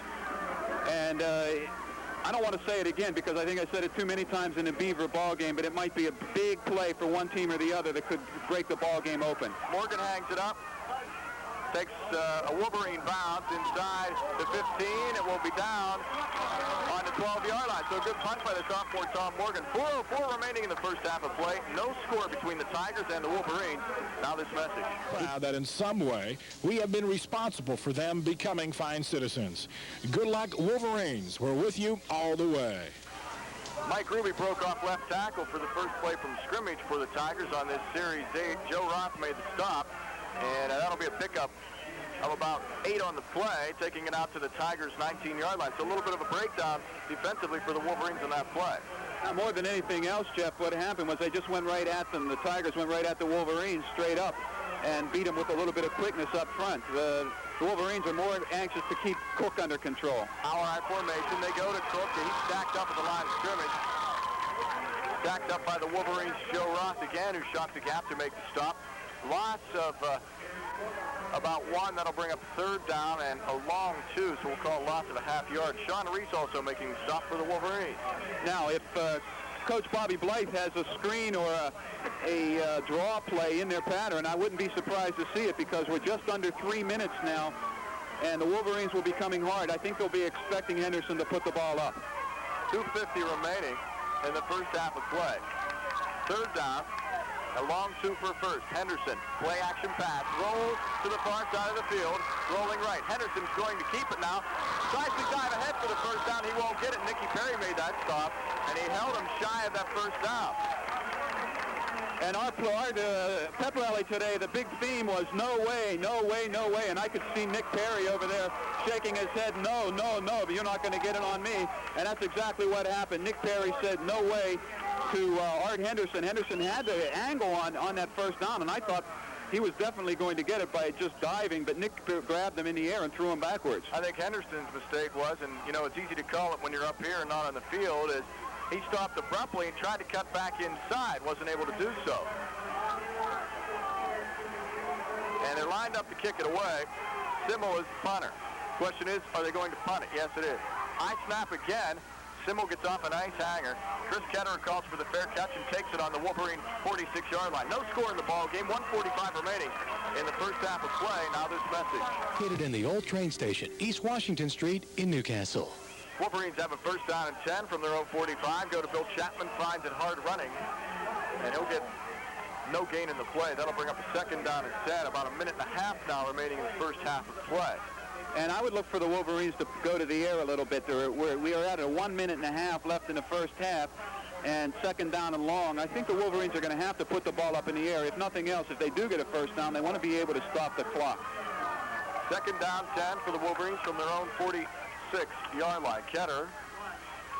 And I don't want to say it again because I think I said it too many times in the Beaver ball game, but it might be a big play for one team or the other that could break the ball game open. Morgan hangs it up. Takes a Wolverine bounce inside the 15. It will be down on the 12-yard line. So a good punt by the sophomore Tom Morgan. 4:04 remaining in the first half of play. No score between the Tigers and the Wolverines. Now this message. Now that in some way we have been responsible for them becoming fine citizens. Good luck, Wolverines. We're with you all the way. Mike Ruby broke off left tackle for the first play from scrimmage for the Tigers on this Series 8. Joe Roth made the stop. And that'll be a pickup of about 8 on the play, taking it out to the Tigers' 19-yard line. So a little bit of a breakdown defensively for the Wolverines in that play. Now, more than anything else, Jeff, what happened was they just went right at them. The Tigers went right at the Wolverines straight up and beat them with a little bit of quickness up front. The Wolverines are more anxious to keep Cook under control. Hour-eye formation. They go to Cook. He's stacked up at the line of scrimmage. Stacked up by the Wolverines' Joe Roth again, who shot the gap to make the stop. Loss of about 1. That'll bring up 3rd down and a long 2, so we'll call a loss of a half yard. Sean Reese also making the stop for the Wolverines. Now, if Coach Bobby Blythe has a screen or a draw play in their pattern, I wouldn't be surprised to see it because we're just under 3 minutes now, and the Wolverines will be coming hard. I think they'll be expecting Henderson to put the ball up. 2:50 remaining in the first half of play. 3rd down. A long 2 for first. Henderson, play action pass, rolls to the far side of the field, rolling right. Henderson's going to keep it now. Tries to dive ahead for the first down. He won't get it. Nicky Perry made that stop, and he held him shy of that first down. And our pep rally today, the big theme was no way, no way, no way. And I could see Nick Perry over there shaking his head, no, no, no, but you're not going to get it on me. And that's exactly what happened. Nick Perry said no way to Art Henderson. Henderson had the angle on that first down, and I thought he was definitely going to get it by just diving, but Nick grabbed him in the air and threw him backwards. I think Henderson's mistake was, and you know it's easy to call it when you're up here and not on the field, is he stopped abruptly and tried to cut back inside, wasn't able to do so. And they're lined up to kick it away. Simmel is the punter. Question is, are they going to punt it? Yes, it is. High snap again. Simmel gets off a nice hanger. Chris Ketterer calls for the fair catch and takes it on the Wolverine 46-yard line. No score in the ball game. 1:45 remaining in the first half of play. Now this message. Located in the old train station, East Washington Street in Newcastle. Wolverines have a first down and 10 from their own 45. Go to Bill Chapman, finds it hard running, and he'll get no gain in the play. That'll bring up a second down instead. About a minute and a half now remaining in the first half of play. And I would look for the Wolverines to go to the air a little bit. We are at a 1 minute and a half left in the first half, and second down and long. I think the Wolverines are going to have to put the ball up in the air. If nothing else, if they do get a first down, they want to be able to stop the clock. Second down 10 for the Wolverines from their own 46-yard line. Ketterer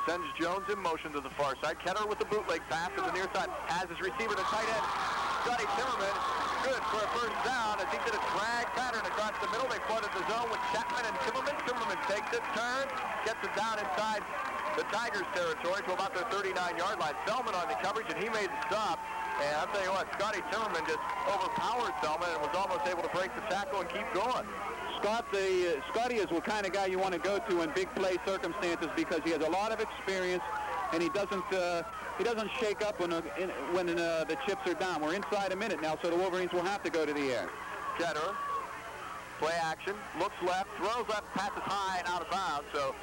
sends Jones in motion to the far side. Ketterer with the bootleg pass to the near side. Has his receiver, the tight end, Scotty Timmerman. Good for a first down as he did a drag pattern across the middle. They flooded the zone with Chapman and Timmerman. Timmerman takes it, turns, gets it down inside the Tigers' territory to about their 39-yard line. Feldman on the coverage, and he made the stop. And I'll tell you what, Scotty Timmerman just overpowered Feldman and was almost able to break the tackle and keep going. Scotty is the kind of guy you want to go to in big play circumstances because he has a lot of experience, and he doesn't shake up when the chips are down. We're inside a minute now, so the Wolverines will have to go to the air. Ketterer, play action, looks left, throws left, passes high and out of bounds. So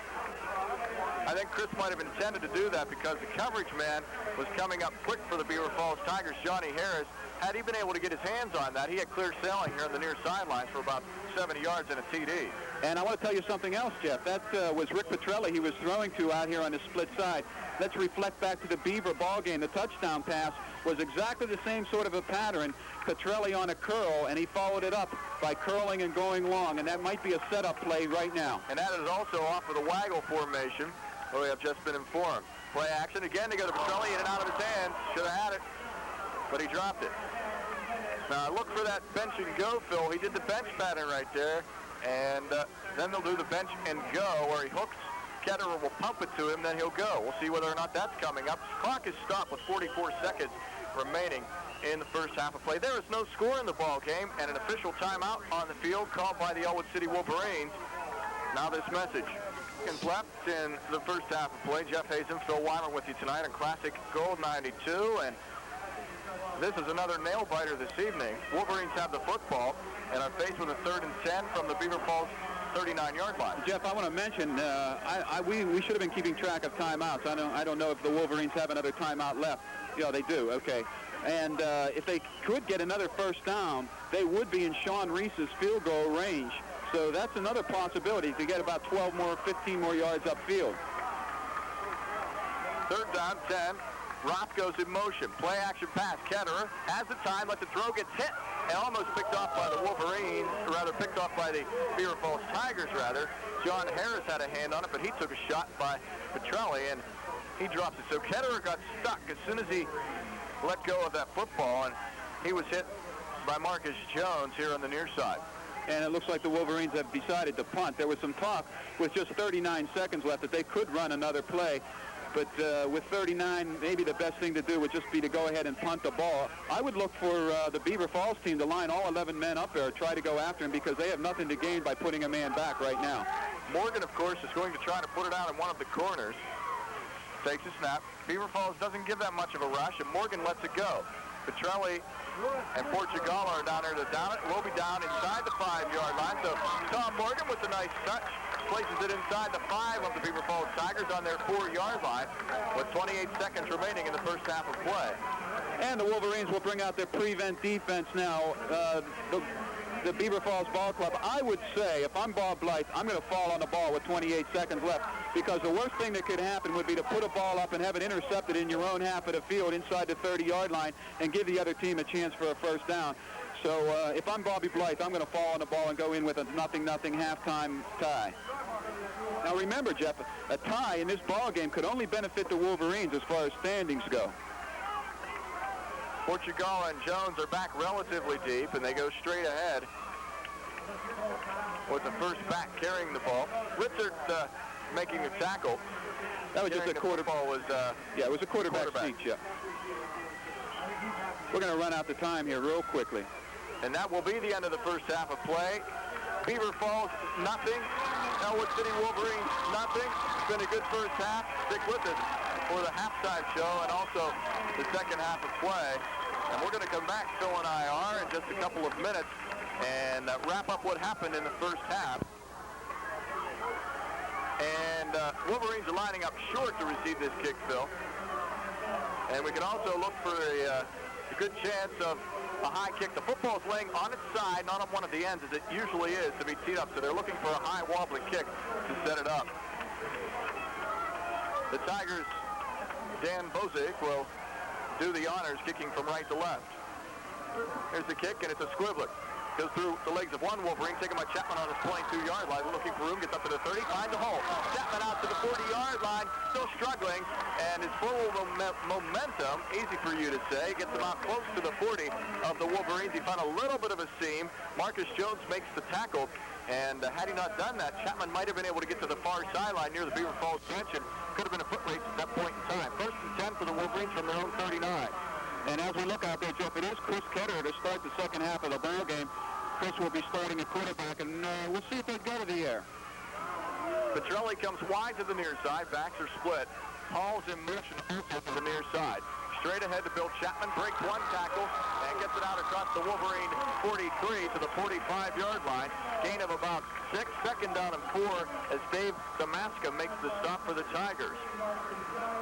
I think Chris might have intended to do that because the coverage man was coming up quick for the Beaver Falls Tigers. Johnny Harris, had he been able to get his hands on that, he had clear sailing here on the near sidelines for about 70 yards and a TD. And I want to tell you something else, Jeff. That was Rick Petrelli he was throwing to out here on the split side. Let's reflect back to the Beaver ball game. The touchdown pass was exactly the same sort of a pattern. Petrelli on a curl, and he followed it up by curling and going long, and that might be a setup play right now. And that is also off of the waggle formation, where we have just been informed. Play action again to go to Petrelli, in and out of his hands. Should have had it, but he dropped it. Now look for that bench and go, Phil. He did the bench pattern right there, and then they'll do the bench and go, where he hooks. Ketterer will pump it to him, then he'll go. We'll see whether or not that's coming up. The clock is stopped with 44 seconds remaining in the first half of play. There is no score in the ball game, and an official timeout on the field called by the Ellwood City Wolverines. Now this message. seconds left in the first half of play. Jeff Hazen, Phil Weimer with you tonight on Classic Gold 92. And this is another nail-biter this evening. Wolverines have the football and are faced with a 3rd and 10 from the Beaver Falls 39-yard line. Jeff, I want to mention, we should have been keeping track of timeouts. I don't know if the Wolverines have another timeout left. Yeah, they do. Okay. And if they could get another first down, they would be in Sean Reese's field goal range. So that's another possibility to get about 12 more, 15 more yards upfield. 3rd down, 10. Roth goes in motion. Play action pass. Ketterer has the time, lets the throw, gets hit, and almost picked off by the Wolverines, or rather picked off by the Beaver Falls Tigers, rather. John Harris had a hand on it, but he took a shot by Petrelli, and he dropped it. So Ketterer got stuck as soon as he let go of that football, and he was hit by Marcus Jones here on the near side. And it looks like the Wolverines have decided to punt. There was some talk with just 39 seconds left that they could run another play. But with 39, maybe the best thing to do would just be to go ahead and punt the ball. I would look for the Beaver Falls team to line all 11 men up there, try to go after him, because they have nothing to gain by putting a man back right now. Morgan, of course, is going to try to put it out in one of the corners. Takes a snap. Beaver Falls doesn't give that much of a rush, and Morgan lets it go. Petrelli and Portugal are down there to down it. Will be down inside the 5-yard line. So Tom Morgan with a nice touch places it inside the 5 of the Beaver Falls Tigers on their 4-yard line with 28 seconds remaining in the first half of play. And the Wolverines will bring out their prevent defense now. The Beaver Falls Ball Club, I would say, if I'm Bob Blythe, I'm going to fall on the ball with 28 seconds left, because the worst thing that could happen would be to put a ball up and have it intercepted in your own half of the field inside the 30-yard line and give the other team a chance for a first down. So if I'm Bobby Blythe, I'm going to fall on the ball and go in with a 0-0 halftime tie. Now remember, Jeff, a tie in this ball game could only benefit the Wolverines as far as standings go. Portugal and Jones are back relatively deep, and they go straight ahead with the first back carrying the ball. Richard making the tackle. That was just a quarterback. Yeah, it was a quarterback sneak, Jeff. We're going to run out the time here real quickly. And that will be the end of the first half of play. Beaver Falls, nothing. Ellwood City Wolverines, nothing. It's been a good first half. Stick with us for the halftime show and also the second half of play. And we're going to come back, Phil and I are, in just a couple of minutes and wrap up what happened in the first half. And Wolverines are lining up short to receive this kick, Phil. And we can also look for a good chance of a high kick. The football is laying on its side, not on one of the ends, as it usually is, to be teed up. So they're looking for a high wobbly kick to set it up. The Tigers, Dan Bozic, will do the honors, kicking from right to left. Here's the kick, and it's a squibbler. Goes through the legs of one Wolverine, taken by Chapman on his 22-yard line, looking for room, gets up to the 30, finds a hole. Chapman out to the 40-yard line, still struggling, and is full of momentum, easy for you to say, gets him out close to the 40 of the Wolverines. He found a little bit of a seam. Marcus Jones makes the tackle, and had he not done that, Chapman might have been able to get to the far sideline near the Beaver Falls bench, and could have been a foot race at that point in time. First and 10 for the Wolverines from their own 39. And as we look out there, Jeff, it is Chris Ketterer to start the second half of the ball game. Chris will be starting at quarterback, and we'll see if they go to the air. Petrelli comes wide to the near side. Backs are split. Hall's in motion also to the near side. Straight ahead to Bill Chapman. Breaks one tackle and gets it out across the Wolverine 43 to the 45-yard line. Gain of about 6. Second down and 4 as Dave Damaska makes the stop for the Tigers.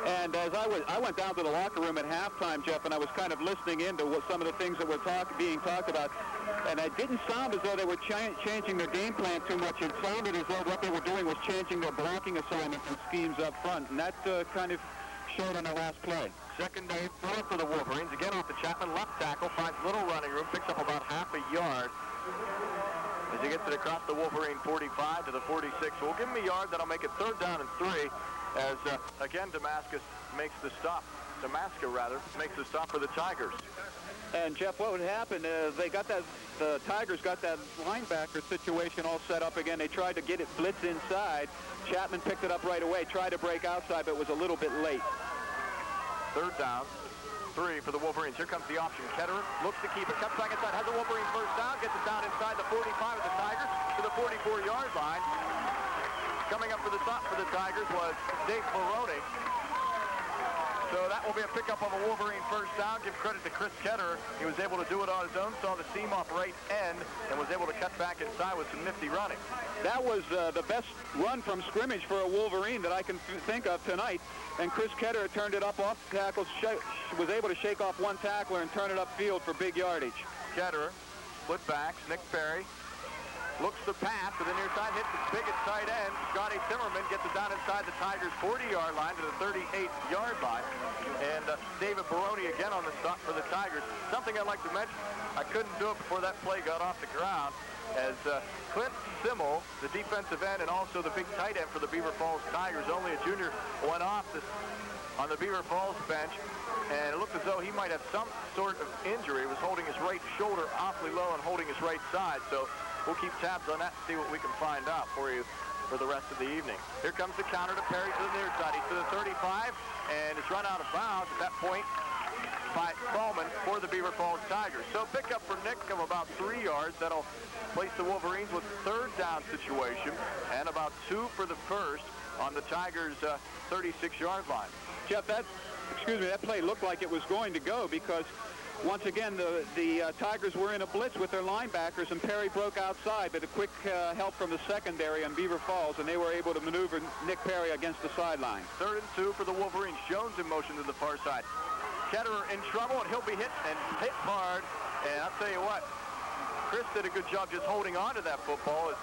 And as I went down to the locker room at halftime, Jeff, and I was kind of listening into what some of the things that were being talked about, and it didn't sound as though they were changing their game plan too much. It sounded as though what they were doing was changing their blocking assignments and schemes up front, and that kind of showed on the last play. Second and 4 for the Wolverines. Again off the Chapman left tackle, finds little running room, picks up about half a yard as he gets it across the Wolverine 45 to the 46. So we'll give him a yard. That'll make it 3rd down and 3 as, again, Damascus makes the stop. Damaska, rather, makes the stop for the Tigers. And, Jeff, what would happen is the Tigers got that linebacker situation all set up again. They tried to get it blitz inside. Chapman picked it up right away, tried to break outside, but was a little bit late. 3rd down, 3 for the Wolverines. Here comes the option. Ketterer looks to keep it. Cuts back inside. Has the Wolverine first down. Gets it down inside the 45 of the Tigers to the 44-yard line. Coming up for the stop for the Tigers was Dave Barone. So that will be a pickup of a Wolverine first down. Give credit to Chris Ketterer. He was able to do it on his own, saw the seam off right end, and was able to cut back inside with some nifty running. That was the best run from scrimmage for a Wolverine that I can think of tonight. And Chris Ketterer turned it up off tackles, was able to shake off one tackler and turn it upfield for big yardage. Ketterer, split backs, Nick Perry. Looks to pass to the near side, hits the biggest tight end. Scotty Zimmerman gets it down inside the Tigers' 40-yard line to the 38-yard line. And David Barone again on the stop for the Tigers. Something I'd like to mention, I couldn't do it before that play got off the ground, as Clint Simmel, the defensive end, and also the big tight end for the Beaver Falls Tigers, only a junior, went off on the Beaver Falls bench, and it looked as though he might have some sort of injury. He was holding his right shoulder awfully low and holding his right side, so we'll keep tabs on that and see what we can find out for you for the rest of the evening. Here comes the counter to Perry to the near side. He's to the 35, and it's run out of bounds at that point by Fallman for the Beaver Falls Tigers. So pick up for Nick of about 3 yards. That'll place the Wolverines with third down situation, and about 2 for the first on the Tigers' 36-yard line. Jeff, that play looked like it was going to go because once again, the Tigers were in a blitz with their linebackers, and Perry broke outside, but a quick help from the secondary on Beaver Falls, and they were able to maneuver Nick Perry against the sideline. 3rd and 2 for the Wolverines. Jones in motion to the far side. Ketterer in trouble, and he'll be hit hard. And I'll tell you what, Chris did a good job just holding on to that football as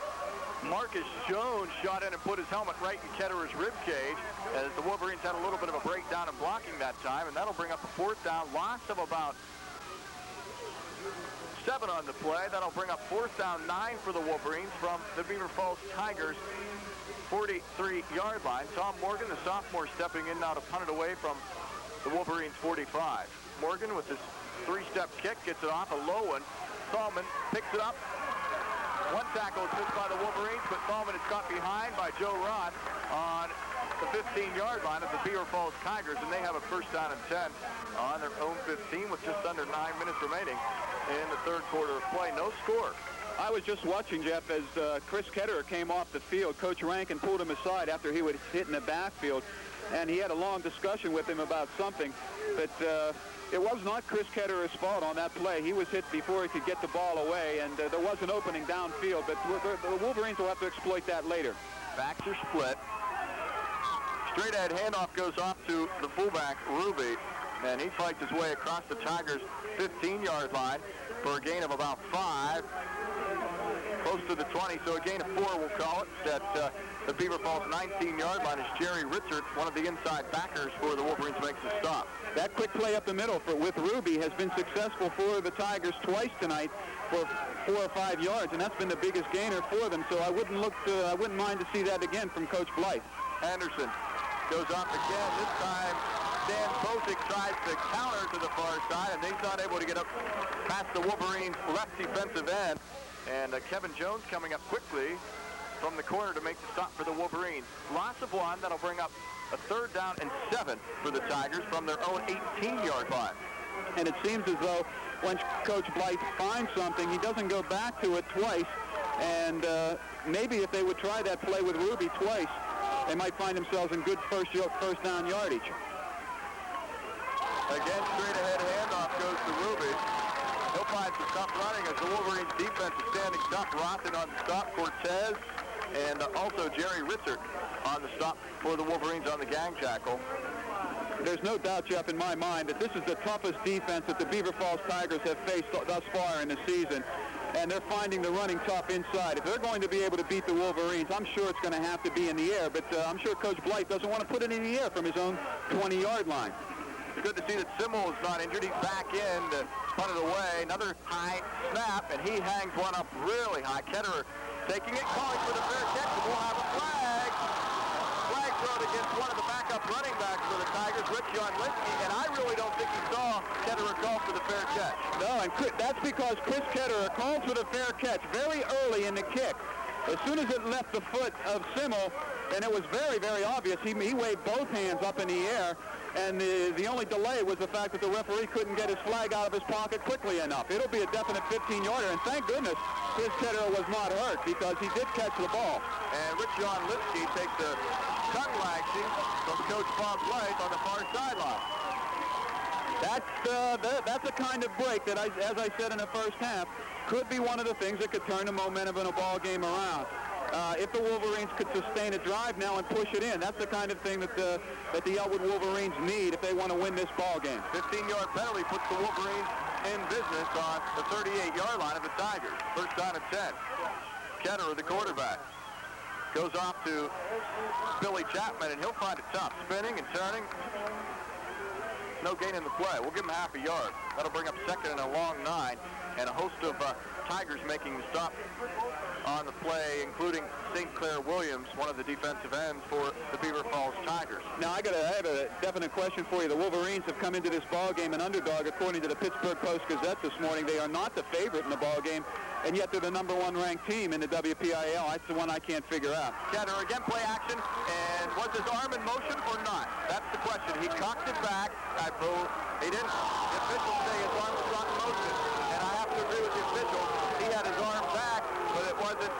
Marcus Jones shot in and put his helmet right in Ketterer's rib cage, as the Wolverines had a little bit of a breakdown in blocking that time, and that'll bring up a 4th down. Loss of about 7 on the play. That'll bring up 4th down 9 for the Wolverines from the Beaver Falls Tigers' 43-yard line. Tom Morgan, the sophomore, stepping in now to punt it away from the Wolverines' 45. Morgan with his 3-step kick gets it off, a low one. Thalman picks it up. One tackle is missed by the Wolverines, but Thalman is caught behind by Joe Rod on the 15-yard line of the Beaver Falls Tigers, and they have a 1st down and 10 on their own 15 with just under 9 minutes remaining in the 3rd quarter of play. No score. I was just watching, Jeff, as Chris Ketterer came off the field. Coach Rankin pulled him aside after he was hit in the backfield, and he had a long discussion with him about something. But it was not Chris Ketterer's fault on that play. He was hit before he could get the ball away, and there was an opening downfield, but the Wolverines will have to exploit that later. Backs are split. Straight ahead handoff goes off to the fullback, Ruby, and he fights his way across the Tigers' 15-yard line for a gain of about 5, close to the 20, so a gain of 4, we'll call it, at the Beaver Falls 19-yard line as Jerry Richard, one of the inside backers for the Wolverines, makes the stop. That quick play up the middle with Ruby has been successful for the Tigers twice tonight for 4 or 5 yards, and that's been the biggest gainer for them, so I wouldn't mind to see that again from Coach Blythe. Anderson goes off again. This time, Dan Bosick tries to counter to the far side, and he's not able to get up past the Wolverines' left defensive end. And Kevin Jones coming up quickly from the corner to make the stop for the Wolverines. Loss of 1. That'll bring up a 3rd down and 7 for the Tigers from their own 18-yard line. And it seems as though when Coach Blythe finds something, he doesn't go back to it twice. And maybe if they would try that play with Ruby twice, they might find themselves in good first down yardage. Again, straight ahead handoff goes to Ruby. He'll find some tough running as the Wolverines defense is standing tough. Rothen on the stop, Cortez, and also Jerry Richard on the stop for the Wolverines on the gang tackle. There's no doubt, Jeff, in my mind that this is the toughest defense that the Beaver Falls Tigers have faced thus far in the season. And they're finding the running tough inside. If they're going to be able to beat the Wolverines, I'm sure it's going to have to be in the air, but I'm sure Coach Blythe doesn't want to put it in the air from his own 20-yard line. It's good to see that Simmel is not injured. He's back in to punt it away. Another high snap, and he hangs one up really high. Ketterer taking it, calling for the fair catch, and we'll have a flag. Flag thrown against one of the backup running backs for the Tigers, Rich Linsky, and I really don't think he saw Ketterer call for the fair catch. No, and that's because Chris Ketterer called for the fair catch very early in the kick. As soon as it left the foot of Simmel, and it was very, very obvious, he waved both hands up in the air, and the only delay was the fact that the referee couldn't get his flag out of his pocket quickly enough. It'll be a definite 15-yarder, and thank goodness Chris Ketterer was not hurt because he did catch the ball. And Rich John Lipsky takes a tongue lashing from Coach Bob White on the far sideline. That's the kind of break that, as I said in the first half, could be one of the things that could turn the momentum in a ball game around. If the Wolverines could sustain a drive now and push it in, that's the kind of thing that the Ellwood Wolverines need if they want to win this ball game. 15-yard penalty puts the Wolverines in business on the 38-yard line of the Tigers. First down and 10. Ketterer, the quarterback, goes off to Billy Chapman, and he'll find it tough. Spinning and turning. No gain in the play. We'll give him half a yard. That'll bring up second and a long 9, and a host of Tigers making the stop on the play, including St. Clair Williams, one of the defensive ends for the Beaver Falls Tigers. Now, I have a definite question for you. The Wolverines have come into this ball game an underdog, according to the Pittsburgh Post-Gazette this morning. They are not the favorite in the ball game, and yet they're the number 1 ranked team in the WPIAL. That's the one I can't figure out. Ketterer again, play action, and was his arm in motion or not? That's the question. He cocked it back. He didn't. The officials say his arm was not in motion, and I have to agree with the official. He had his arm back, but it wasn't.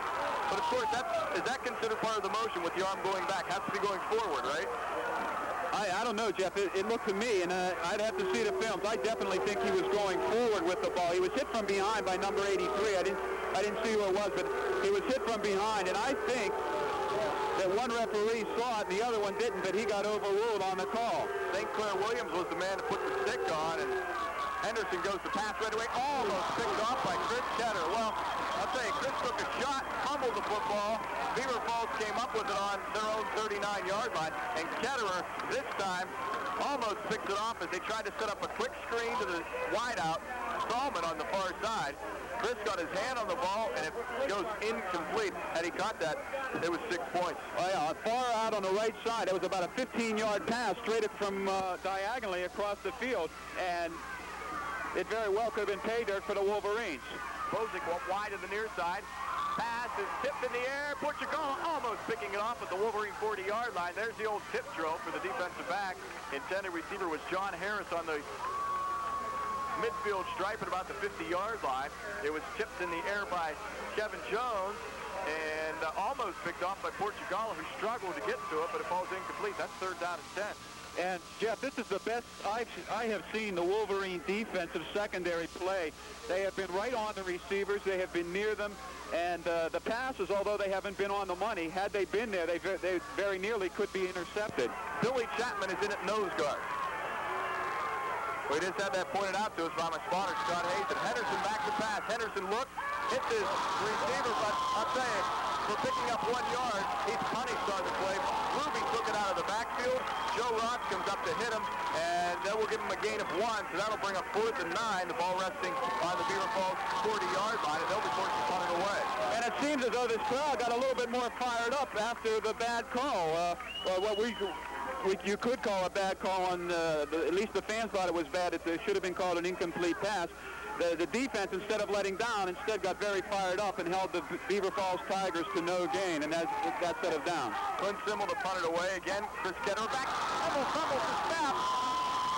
But of course, is that considered part of the motion with the arm going back? Has to be going forward, right? I don't know, Jeff. It looked to me, and I'd have to see the films. I definitely think he was going forward with the ball. He was hit from behind by number 83. I didn't see who it was, but he was hit from behind, and I think that one referee saw it and the other one didn't, but he got overruled on the call. St. Clair Williams was the man to put the stick on, and Henderson goes to pass right away, almost picked off by Chris Ketterer. Well, I'll tell you, Chris took a shot, fumbled the football. Beaver Falls came up with it on their own 39-yard line, and Ketterer this time almost picked it off as they tried to set up a quick screen to the wideout, Stallman on the far side. Chris got his hand on the ball, and it goes incomplete. Had he caught that, it was 6 points. Well, yeah, far out on the right side. It was about a 15-yard pass straight from diagonally across the field, and it very well could have been pay dirt for the Wolverines. Bozic went wide to the near side. Pass is tipped in the air. Portugal almost picking it off at the Wolverine 40-yard line. There's the old tip drill for the defensive back. Intended receiver was John Harris on the midfield stripe at about the 50-yard line. It was tipped in the air by Kevin Jones and almost picked off by Portugal, who struggled to get to it, but it falls incomplete. That's third down and 10. And, Jeff, this is the best I have seen the Wolverine defensive secondary play. They have been right on the receivers. They have been near them. And the passes, although they haven't been on the money, had they been there, they very nearly could be intercepted. Billy Chapman is in at nose guard. We just had that pointed out to us by my spotter, Scott Hayes. And Henderson back to pass. Henderson looked, hit his receiver, but I'll tell you, for picking up 1 yard, he's punished on the play. Ruby took it out of the backfield. Joe Ross comes up to hit him, and then we'll give him a gain of 1, so that'll bring up 4th and 9. The ball resting on the Beaver Falls 40-yard line, and they'll be forced to punt it away. And it seems as though this crowd got a little bit more fired up after the bad call. What you could call a bad call on, at least the fans thought it was bad. It should have been called an incomplete pass. The defense, instead of letting down, instead got very fired up and held the Beaver Falls Tigers to no gain, and that set it down. Clint Simmel to punt it away again. Chris Ketterer back. Simmel fumbles the snap.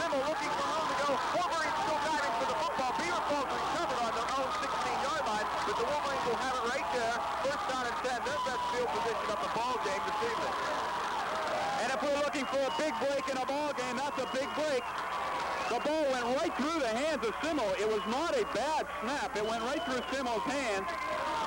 Simmel looking for room to go. Wolverines still diving for the football. Beaver Falls recovered on their own 16-yard line, but the Wolverines will have it right there. First down and 10. Their best field position of the ball game this evening. And if we're looking for a big break in a ball game, that's a big break. The ball went right through the hands of Simmel. It was not a bad snap. It went right through Simmel's hands.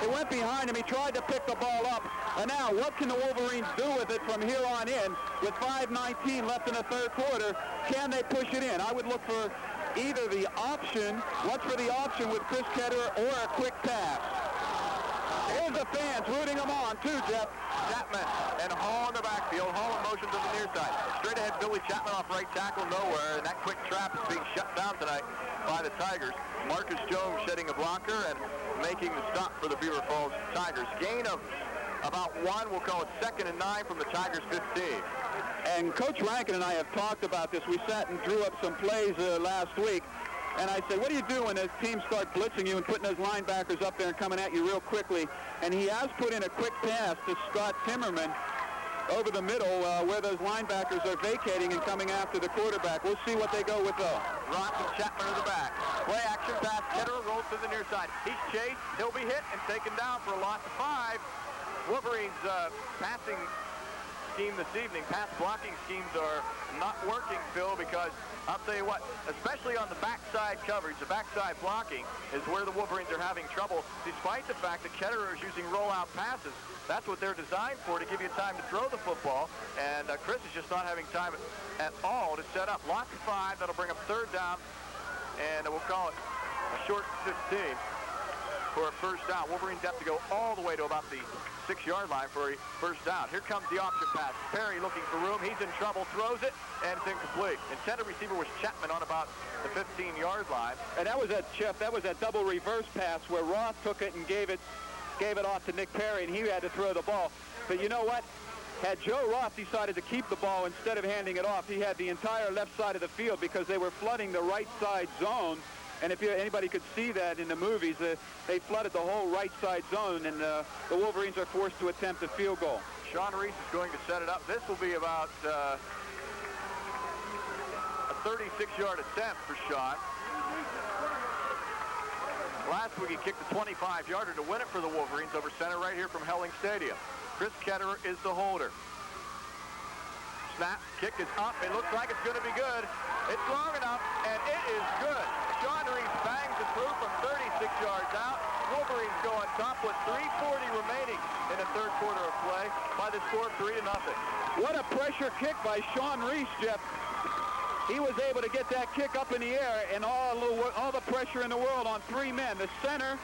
It went behind him. He tried to pick the ball up. And now, what can the Wolverines do with it from here on in? With 5:19 left in the third quarter, can they push it in? I would look for either the option, watch for the option with Chris Ketterer, or a quick pass. Here's the fans rooting them on, too, Jeff. Chapman and Hall in the backfield. Hall in motion to the near side. Straight ahead, Billy Chapman off right tackle, nowhere. And that quick trap is being shut down tonight by the Tigers. Marcus Jones shedding a blocker and making the stop for the Beaver Falls Tigers. Gain of about 1. We'll call it 2nd and 9 from the Tigers 15. And Coach Rankin and I have talked about this. We sat and drew up some plays last week. And I said, what do you do when the teams start blitzing you and putting those linebackers up there and coming at you real quickly? And he has put in a quick pass to Scott Timmerman over the middle where those linebackers are vacating and coming after the quarterback. We'll see what they go with, though. Ross and Chapman to the back. Play action pass. Ketterer rolls to the near side. He's chased. He'll be hit and taken down for a loss of 5. Wolverines' passing scheme this evening, pass blocking schemes are not working, Phil, because I'll tell you what, especially on the backside coverage, the backside blocking is where the Wolverines are having trouble, despite the fact that Ketterer is using rollout passes. That's what they're designed for, to give you time to throw the football, and Chris is just not having time at all to set up. Lots of 5, that'll bring up 3rd down, and we'll call it a short 15 for a first down. Wolverines have to go all the way to about the 6-yard line for a first down. Here comes the option pass. Perry looking for room. He's in trouble, throws it, and it's incomplete. Intended receiver was Chapman on about the 15-yard line. And that was that double reverse pass where Ross took it and gave it off to Nick Perry, and he had to throw the ball. But you know what? Had Joe Ross decided to keep the ball instead of handing it off, he had the entire left side of the field because they were flooding the right side zone. And if anybody could see that in the movies, they flooded the whole right side zone, and the Wolverines are forced to attempt a field goal. Sean Reese is going to set it up. This will be about a 36-yard attempt for Sean. Last week he kicked a 25-yarder to win it for the Wolverines over center right here from Helling Stadium. Chris Ketterer is the holder. Snap, kick is up. It looks like it's going to be good. It's long enough, and it is good. Sean Reese bangs it through from 36 yards out. Wolverines go on top with 3:40 remaining in the 3rd quarter of play by the score of 3-0. What a pressure kick by Sean Reese, Jeff. He was able to get that kick up in the air, and all the pressure in the world on 3 men. The center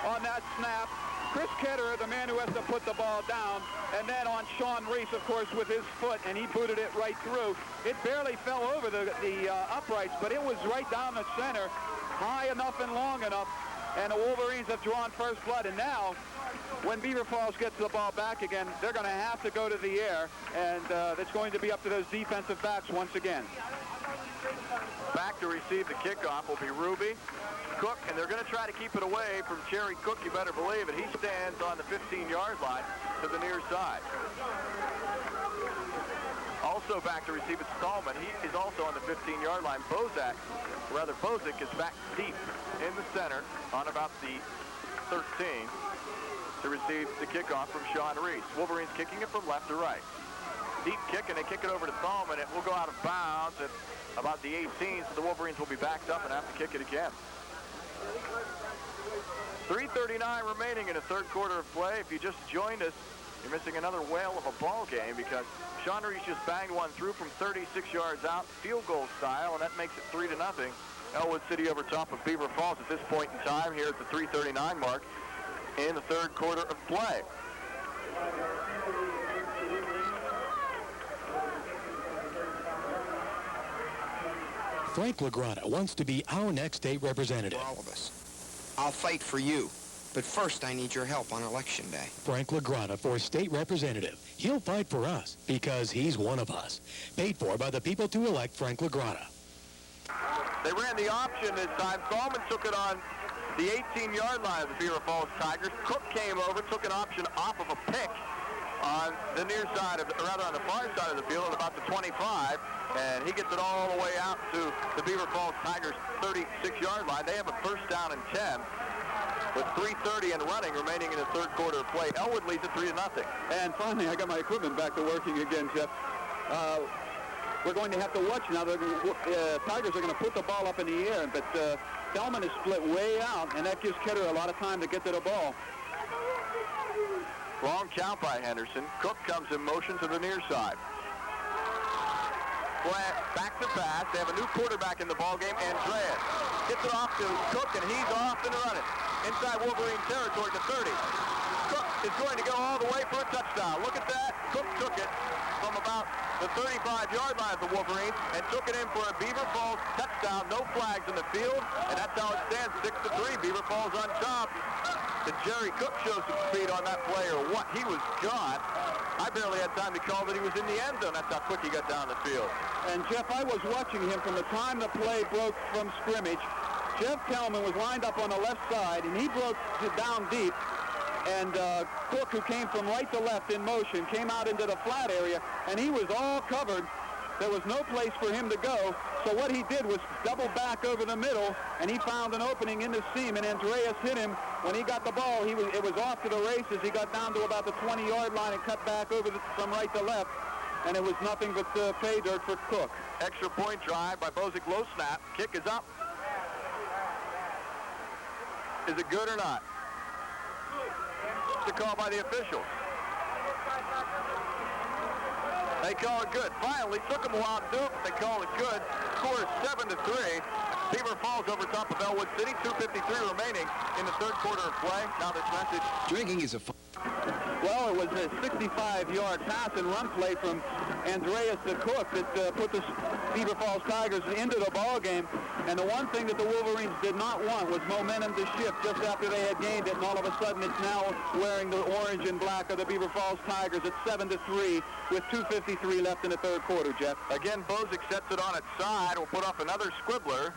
on that snap, Chris Ketterer, the man who has to put the ball down, and then on Sean Reese, of course, with his foot, and he booted it right through. It barely fell over the uprights, but it was right down the center, high enough and long enough, and the Wolverines have drawn first blood. And now, when Beaver Falls gets the ball back again, they're going to have to go to the air, and it's going to be up to those defensive backs once again. Back to receive the kickoff will be Ruby. Cook, and they're going to try to keep it away from Cherry Cook, you better believe it. He stands on the 15-yard line to the near side. Also back to receive it, Stallman. He is also on the 15-yard line. Bozak is back deep in the center on about the 13 to receive the kickoff from Sean Reese. Wolverines kicking it from left to right. Deep kick, and they kick it over to Stallman. It will go out of bounds at about the 18, so the Wolverines will be backed up and have to kick it again. 3:39 remaining in the 3rd quarter of play. If you just joined us, you're missing another whale of a ball game because Sean Reese just banged one through from 36 yards out, field goal style, and that makes it 3-0. Ellwood City over top of Beaver Falls at this point in time here at the 3:39 mark in the 3rd quarter of play. Frank Lagrada wants to be our next state representative. For all of us. I'll fight for you, but first I need your help on Election Day. Frank Lagrada for state representative. He'll fight for us because he's one of us. Paid for by the people to elect Frank Lagrada. They ran the option this time. Stallman took it on the 18-yard line of the Beaver Falls Tigers. Cook came over, took an option off of a pick on the near side, on the far side of the field at about the 25, and he gets it all the way out to the Beaver Falls Tigers' 36-yard line. They have a first down and 10 with 3:30 and running remaining in the 3rd quarter of play. Ellwood leads it 3-0. And finally, I got my equipment back to working again, Jeff. We're going to have to watch now. The Tigers are going to put the ball up in the air, but Thelman is split way out, and that gives Ketterer a lot of time to get to the ball. Long count by Henderson. Cook comes in motion to the near side. Back to pass. They have a new quarterback in the ballgame, Andreas. Gets it off to Cook, and he's off and running. Inside Wolverine territory to 30. Cook is going to go all the way for a touchdown. Look at that. Cook took it from about the 35-yard line of the Wolverines and took it in for a Beaver Falls touchdown. No flags in the field, and that's how it stands, 6-3. Beaver Falls on top. Did Jerry Cook show some speed on that play or what? He was gone. I barely had time to call that he was in the end zone. That's how quick he got down the field. And, Jeff, I was watching him from the time the play broke from scrimmage. Jeff Tellman was lined up on the left side, and he broke down deep. And Cook, who came from right to left in motion, came out into the flat area, and he was all covered. There was no place for him to go. So what he did was double back over the middle, and he found an opening in the seam, and Andreas hit him. When he got the ball, it was off to the races. He got down to about the 20-yard line and cut back over from right to left, and it was nothing but pay dirt for Cook. Extra point drive by Bozic. Low snap. Kick is up. Is it good or not? It's a call by the officials. They call it good. Finally, took them a while to do it, but they call it good. Score is 7-3. Beaver Falls over top of Ellwood City. 2:53 remaining in the third quarter of play. Now this message. Drinking is a Well, it was a 65-yard pass and run play from Andreas to Cook that put the Beaver Falls Tigers into the ball game. And the one thing that the Wolverines did not want was momentum to shift just after they had gained it, and all of a sudden it's now wearing the orange and black of the Beaver Falls Tigers at 7-3 with 2:53 left in the third quarter, Jeff. Again, Bozic sets it on its side. Will put up another squibbler.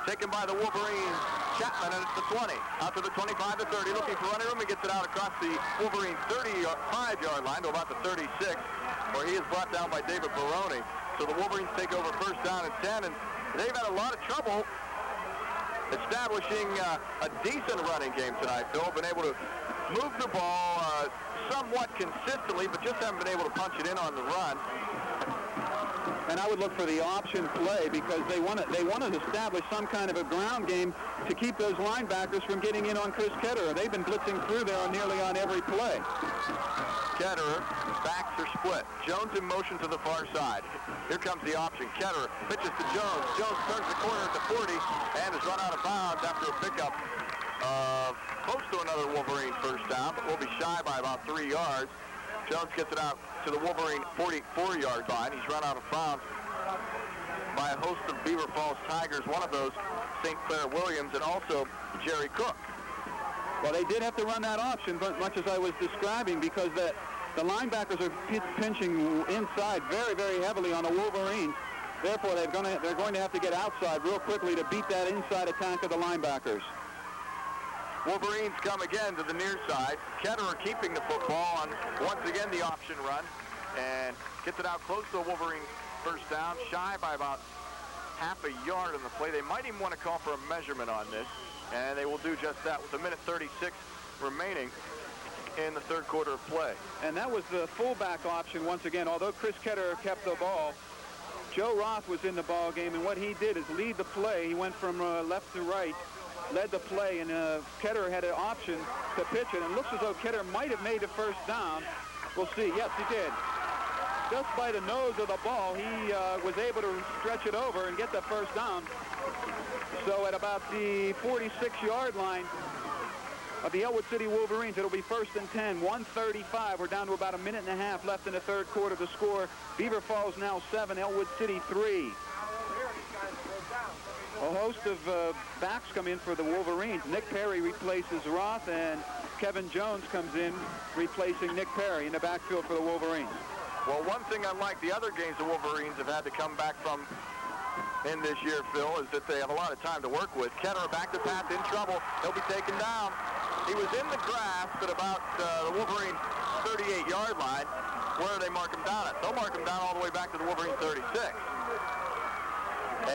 Taken by the Wolverines, Chapman, and it's the 20. Out to the 25 to 30, looking for running room. He gets it out across the Wolverines' 35-yard line to about the 36, where he is brought down by David Baroni. So the Wolverines take over first down and 10, and they've had a lot of trouble establishing a decent running game tonight, Phil. Been able to move the ball somewhat consistently, but just haven't been able to punch it in on the run. And I would look for the option play because they want to establish some kind of a ground game to keep those linebackers from getting in on Chris Ketterer. They've been blitzing through there nearly on every play. Ketterer, backs are split. Jones in motion to the far side. Here comes the option. Ketterer pitches to Jones. Jones turns the corner at the 40 and is run out of bounds after a pickup of close to another Wolverine first down, but will be shy by about 3 yards. Jones gets it out to the Wolverine 44-yard line. He's run out of bounds by a host of Beaver Falls Tigers, one of those St. Clair Williams and also Jerry Cook. Well, they did have to run that option, but much as I was describing, because the linebackers are pinching inside very, very heavily on the Wolverines. Therefore, they're going to have to get outside real quickly to beat that inside attack of the linebackers. Wolverines come again to the near side. Ketterer keeping the football on once again the option run and gets it out close to the Wolverines first down, shy by about half a yard on the play. They might even want to call for a measurement on this, and they will do just that with 1:36 remaining in the third quarter of play. And that was the fullback option once again. Although Chris Ketterer kept the ball, Joe Roth was in the ball game, and what he did is lead the play. He went from left to right, led the play, and Ketterer had an option to pitch it. And it looks as though Ketterer might have made the first down. We'll see. Yes, he did. Just by the nose of the ball, he was able to stretch it over and get the first down. So at about the 46-yard line of the Ellwood City Wolverines, it'll be first and 10, 1:35. We're down to about a minute and a half left in the third quarter to score. Beaver Falls now 7, Ellwood City 3. A host of backs come in for the Wolverines. Nick Perry replaces Roth, and Kevin Jones comes in replacing Nick Perry in the backfield for the Wolverines. Well, one thing unlike the other games the Wolverines have had to come back from in this year, Phil, is that they have a lot of time to work with. Ketterer back to pass, in trouble. He'll be taken down. He was in the grass at about the Wolverine 38-yard line. Where do they mark him down at? They'll mark him down all the way back to the Wolverine 36.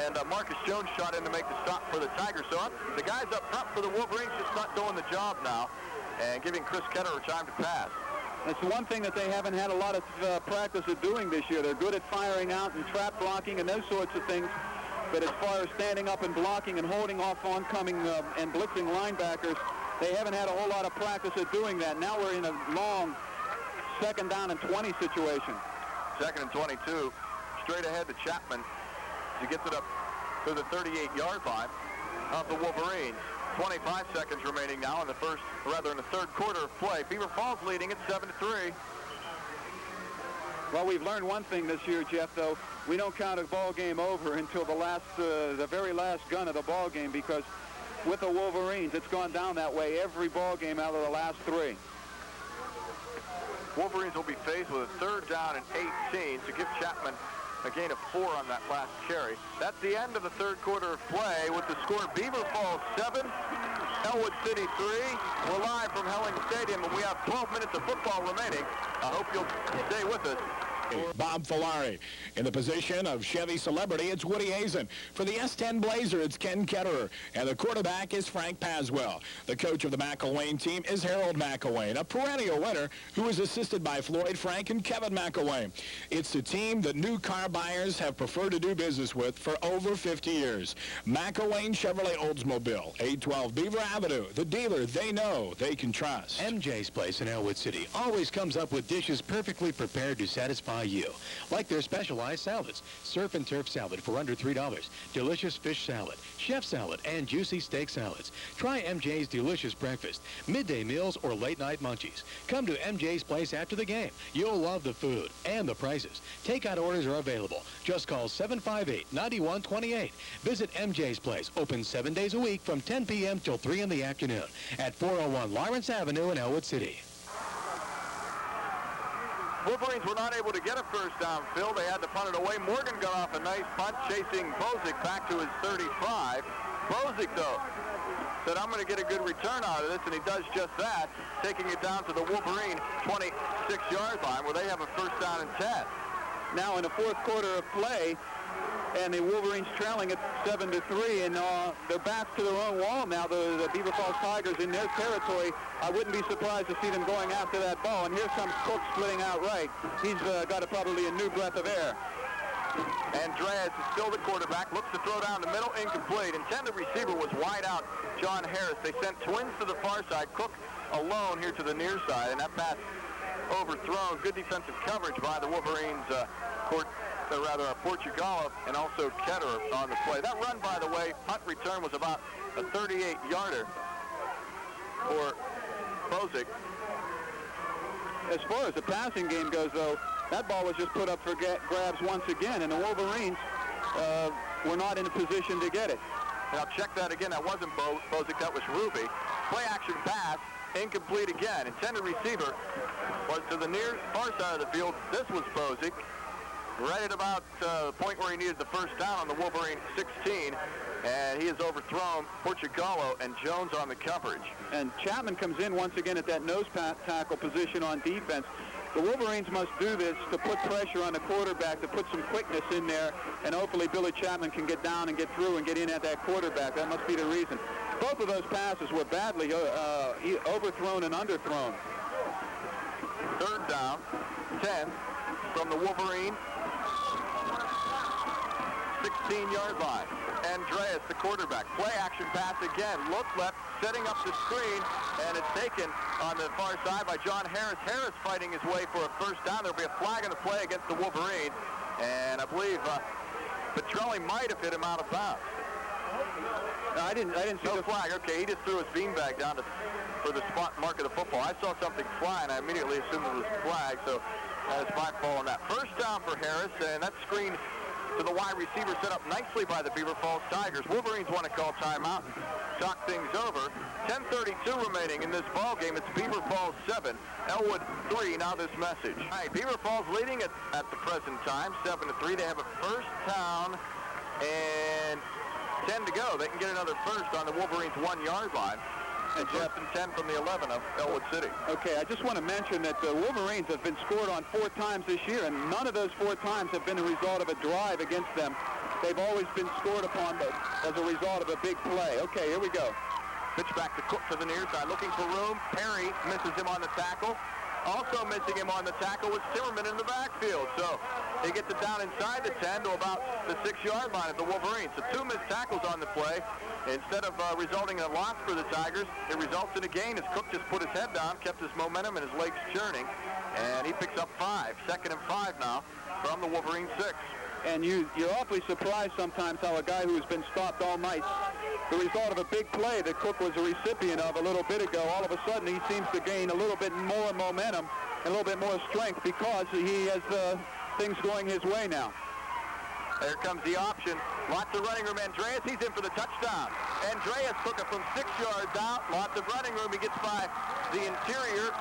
And Marcus Jones shot in to make the stop for the Tigers. So the guys up front for the Wolverines just not doing the job now and giving Chris Ketterer time to pass. That's the one thing that they haven't had a lot of practice of doing this year. They're good at firing out and trap blocking and those sorts of things. But as far as standing up and blocking and holding off oncoming and blitzing linebackers, they haven't had a whole lot of practice at doing that. Now we're in a long second down and 20 situation. Second and 22. Straight ahead to Chapman. He gets it up to the 38-yard line of the Wolverines. 25 seconds remaining now in the third quarter of play. Beaver Falls leading at 7-3. Well, we've learned one thing this year, Jeff, though. We don't count a ball game over until the very last gun of the ball game, because with the Wolverines, it's gone down that way every ball game out of the last 3. Wolverines will be faced with a third down and 18 to give Chapman a gain of 4 on that last carry. That's the end of the third quarter of play with the score Beaver Falls 7, Ellwood City 3. We're live from Helling Stadium, and we have 12 minutes of football remaining. I hope you'll stay with us. Bob Filari. In the position of Chevy celebrity, it's Woody Hazen. For the S10 Blazer, it's Ken Ketterer. And the quarterback is Frank Paswell. The coach of the McElwain team is Harold McElwain, a perennial winner who is assisted by Floyd Frank and Kevin McElwain. It's the team that new car buyers have preferred to do business with for over 50 years. McElwain Chevrolet Oldsmobile, 812 Beaver Avenue, the dealer they know they can trust. MJ's Place in Ellwood City always comes up with dishes perfectly prepared to satisfy you, like their specialized salads. Surf and turf salad for under $3, delicious fish salad, chef salad, and juicy steak salads. Try MJ's delicious breakfast, midday meals, or late night munchies. Come to MJ's Place after the game. You'll love the food and the prices. Takeout orders are available. Just call 758-9128. Visit MJ's Place, open 7 days a week from 10 p.m. till 3 in the afternoon at 401 Lawrence Avenue in Ellwood City. Wolverines were not able to get a first down, Phil. They had to punt it away. Morgan got off a nice punt, chasing Bozick back to his 35. Bozick, though, said, I'm going to get a good return out of this, and he does just that, taking it down to the Wolverine 26-yard line, where they have a first down and 10. Now in the fourth quarter of play, and the Wolverines trailing at 7-3, and they're back to their own wall now. The Beaver Falls Tigers in their territory. I wouldn't be surprised to see them going after that ball. And here comes Cook splitting out right. He's got probably a new breath of air. Andreas is still the quarterback, looks to throw down the middle, incomplete. Intended receiver was wide out, John Harris. They sent twins to the far side, Cook alone here to the near side, and that pass overthrown. Good defensive coverage by the Wolverines, Portugallo and also Ketterer on the play. That run, by the way, punt return was about a 38-yarder for Bozick. As far as the passing game goes, though, that ball was just put up for grabs once again, and the Wolverines were not in a position to get it. Now check that again. That wasn't Bozick, that was Ruby. Play action pass, incomplete again. Intended receiver was to the near far side of the field. This was Bozick, right at about the point where he needed the first down on the Wolverine 16, and he has overthrown Portugallo and Jones on the coverage. And Chapman comes in once again at that nose tackle position on defense. The Wolverines must do this to put pressure on the quarterback, to put some quickness in there, and hopefully Billy Chapman can get down and get through and get in at that quarterback. That must be the reason. Both of those passes were badly overthrown and underthrown. Third down, 10 from the Wolverine 16-yard line. Andreas, the quarterback. Play action pass again. Look left, setting up the screen, and it's taken on the far side by John Harris. Harris fighting his way for a first down. There'll be a flag on the play against the Wolverine, and I believe Petrelli might have hit him out of bounds. No, I didn't see no flag. Okay, he just threw his beanbag down for the spot mark of the football. I saw something fly, and I immediately assumed it was flag, so that is my fault on that. First down for Harris, and that screen to the wide receiver set up nicely by the Beaver Falls Tigers. Wolverines want to call timeout and talk things over. 10:32 remaining in this ball game. It's Beaver Falls 7, Ellwood 3. Now this message. All right, Beaver Falls leading at the present time, 7-3. They have a first down and 10 to go. They can get another first on the Wolverines' 1-yard line. And Jeff and 10 from the 11 of Ellwood City. Okay, I just want to mention that the Wolverines have been scored on 4 times this year, and none of those 4 times have been the result of a drive against them. They've always been scored upon as a result of a big play. Okay, here we go. Pitch back to Cook to the near side, looking for room. Perry misses him on the tackle. Also missing him on the tackle was Timmerman in the backfield. So he gets it down inside the 10 to about the 6-yard line of the Wolverines. So 2 missed tackles on the play. Instead of resulting in a loss for the Tigers, it results in a gain as Cook just put his head down, kept his momentum and his legs churning, and he picks up 5. 2nd and 5 now from the Wolverine 6. And you're awfully surprised sometimes how a guy who's been stopped all night, the result of a big play that Cook was a recipient of a little bit ago, all of a sudden he seems to gain a little bit more momentum and a little bit more strength because he has things going his way now. There comes the option. Lots of running room. Andreas, he's in for the touchdown. Andreas took it from 6 yards out. Lots of running room. He gets by the interior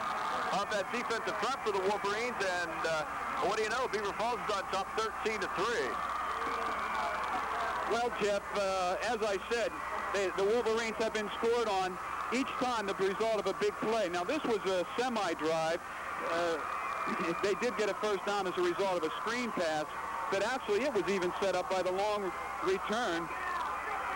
of that defensive front for the Wolverines. And what do you know? Beaver Falls is on top 13-3. Well, Jeff, as I said, the Wolverines have been scored on each time the result of a big play. Now, this was a semi-drive. They did get a first down as a result of a screen pass, but actually it was even set up by the long return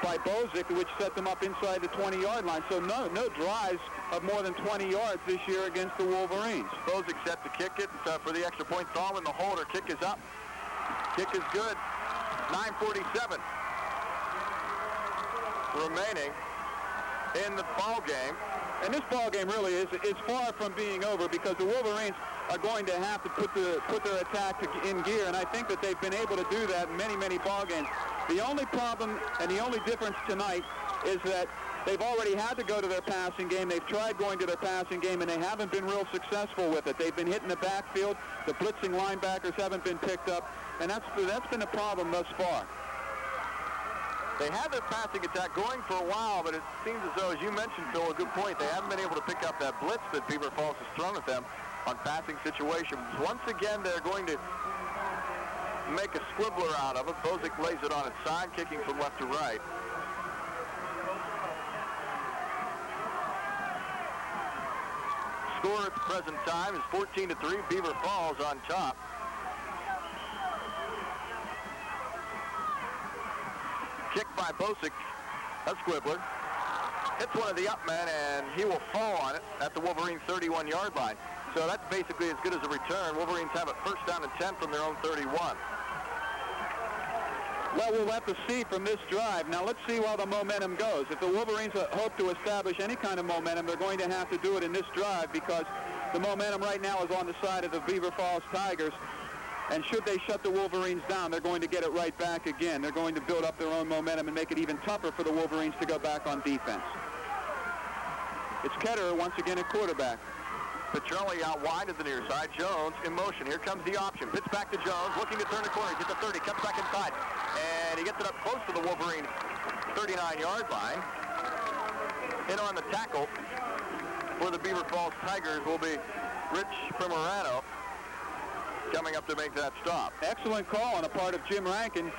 by Bozic, which set them up inside the 20-yard line. So no drives of more than 20 yards this year against the Wolverines. Bozic set to kick it for the extra point. Thalman, the holder. Kick is up. Kick is good. 9:47 remaining in the ball game. And this ball game really is far from being over, because the Wolverines are going to have to put their attack in gear, and I think that they've been able to do that in many ball games. The only problem and the only difference tonight is that they've already had to go to their passing game. They've tried going to their passing game, and they haven't been real successful with it. They've been hitting the backfield. The blitzing linebackers haven't been picked up, and that's been a problem thus far. They had their passing attack going for a while, but it seems as though, as you mentioned, Phil, a good point, they haven't been able to pick up that blitz that Beaver Falls has thrown at them on passing situations. Once again, they're going to make a squibbler out of it. Bozic lays it on its side, kicking from left to right. Score at the present time is 14-3. Beaver Falls on top. Kick by Bozic, a squibbler. Hits one of the up men, and he will fall on it at the Wolverines' 31-yard line. So that's basically as good as a return. Wolverines have it first down and 10 from their own 31. Well, we'll have to see from this drive. Now, let's see how the momentum goes. If the Wolverines hope to establish any kind of momentum, they're going to have to do it in this drive, because the momentum right now is on the side of the Beaver Falls Tigers. And should they shut the Wolverines down, they're going to get it right back again. They're going to build up their own momentum and make it even tougher for the Wolverines to go back on defense. It's Ketterer once again at quarterback. Petrelli out wide at the near side. Jones in motion. Here comes the option. Pitch back to Jones, looking to turn the corner. He's at the 30, cuts back inside. And he gets it up close to the Wolverine 39-yard line. In on the tackle for the Beaver Falls Tigers will be Rich Primorano, coming up to make that stop. Excellent call on the part of Jim Rankin.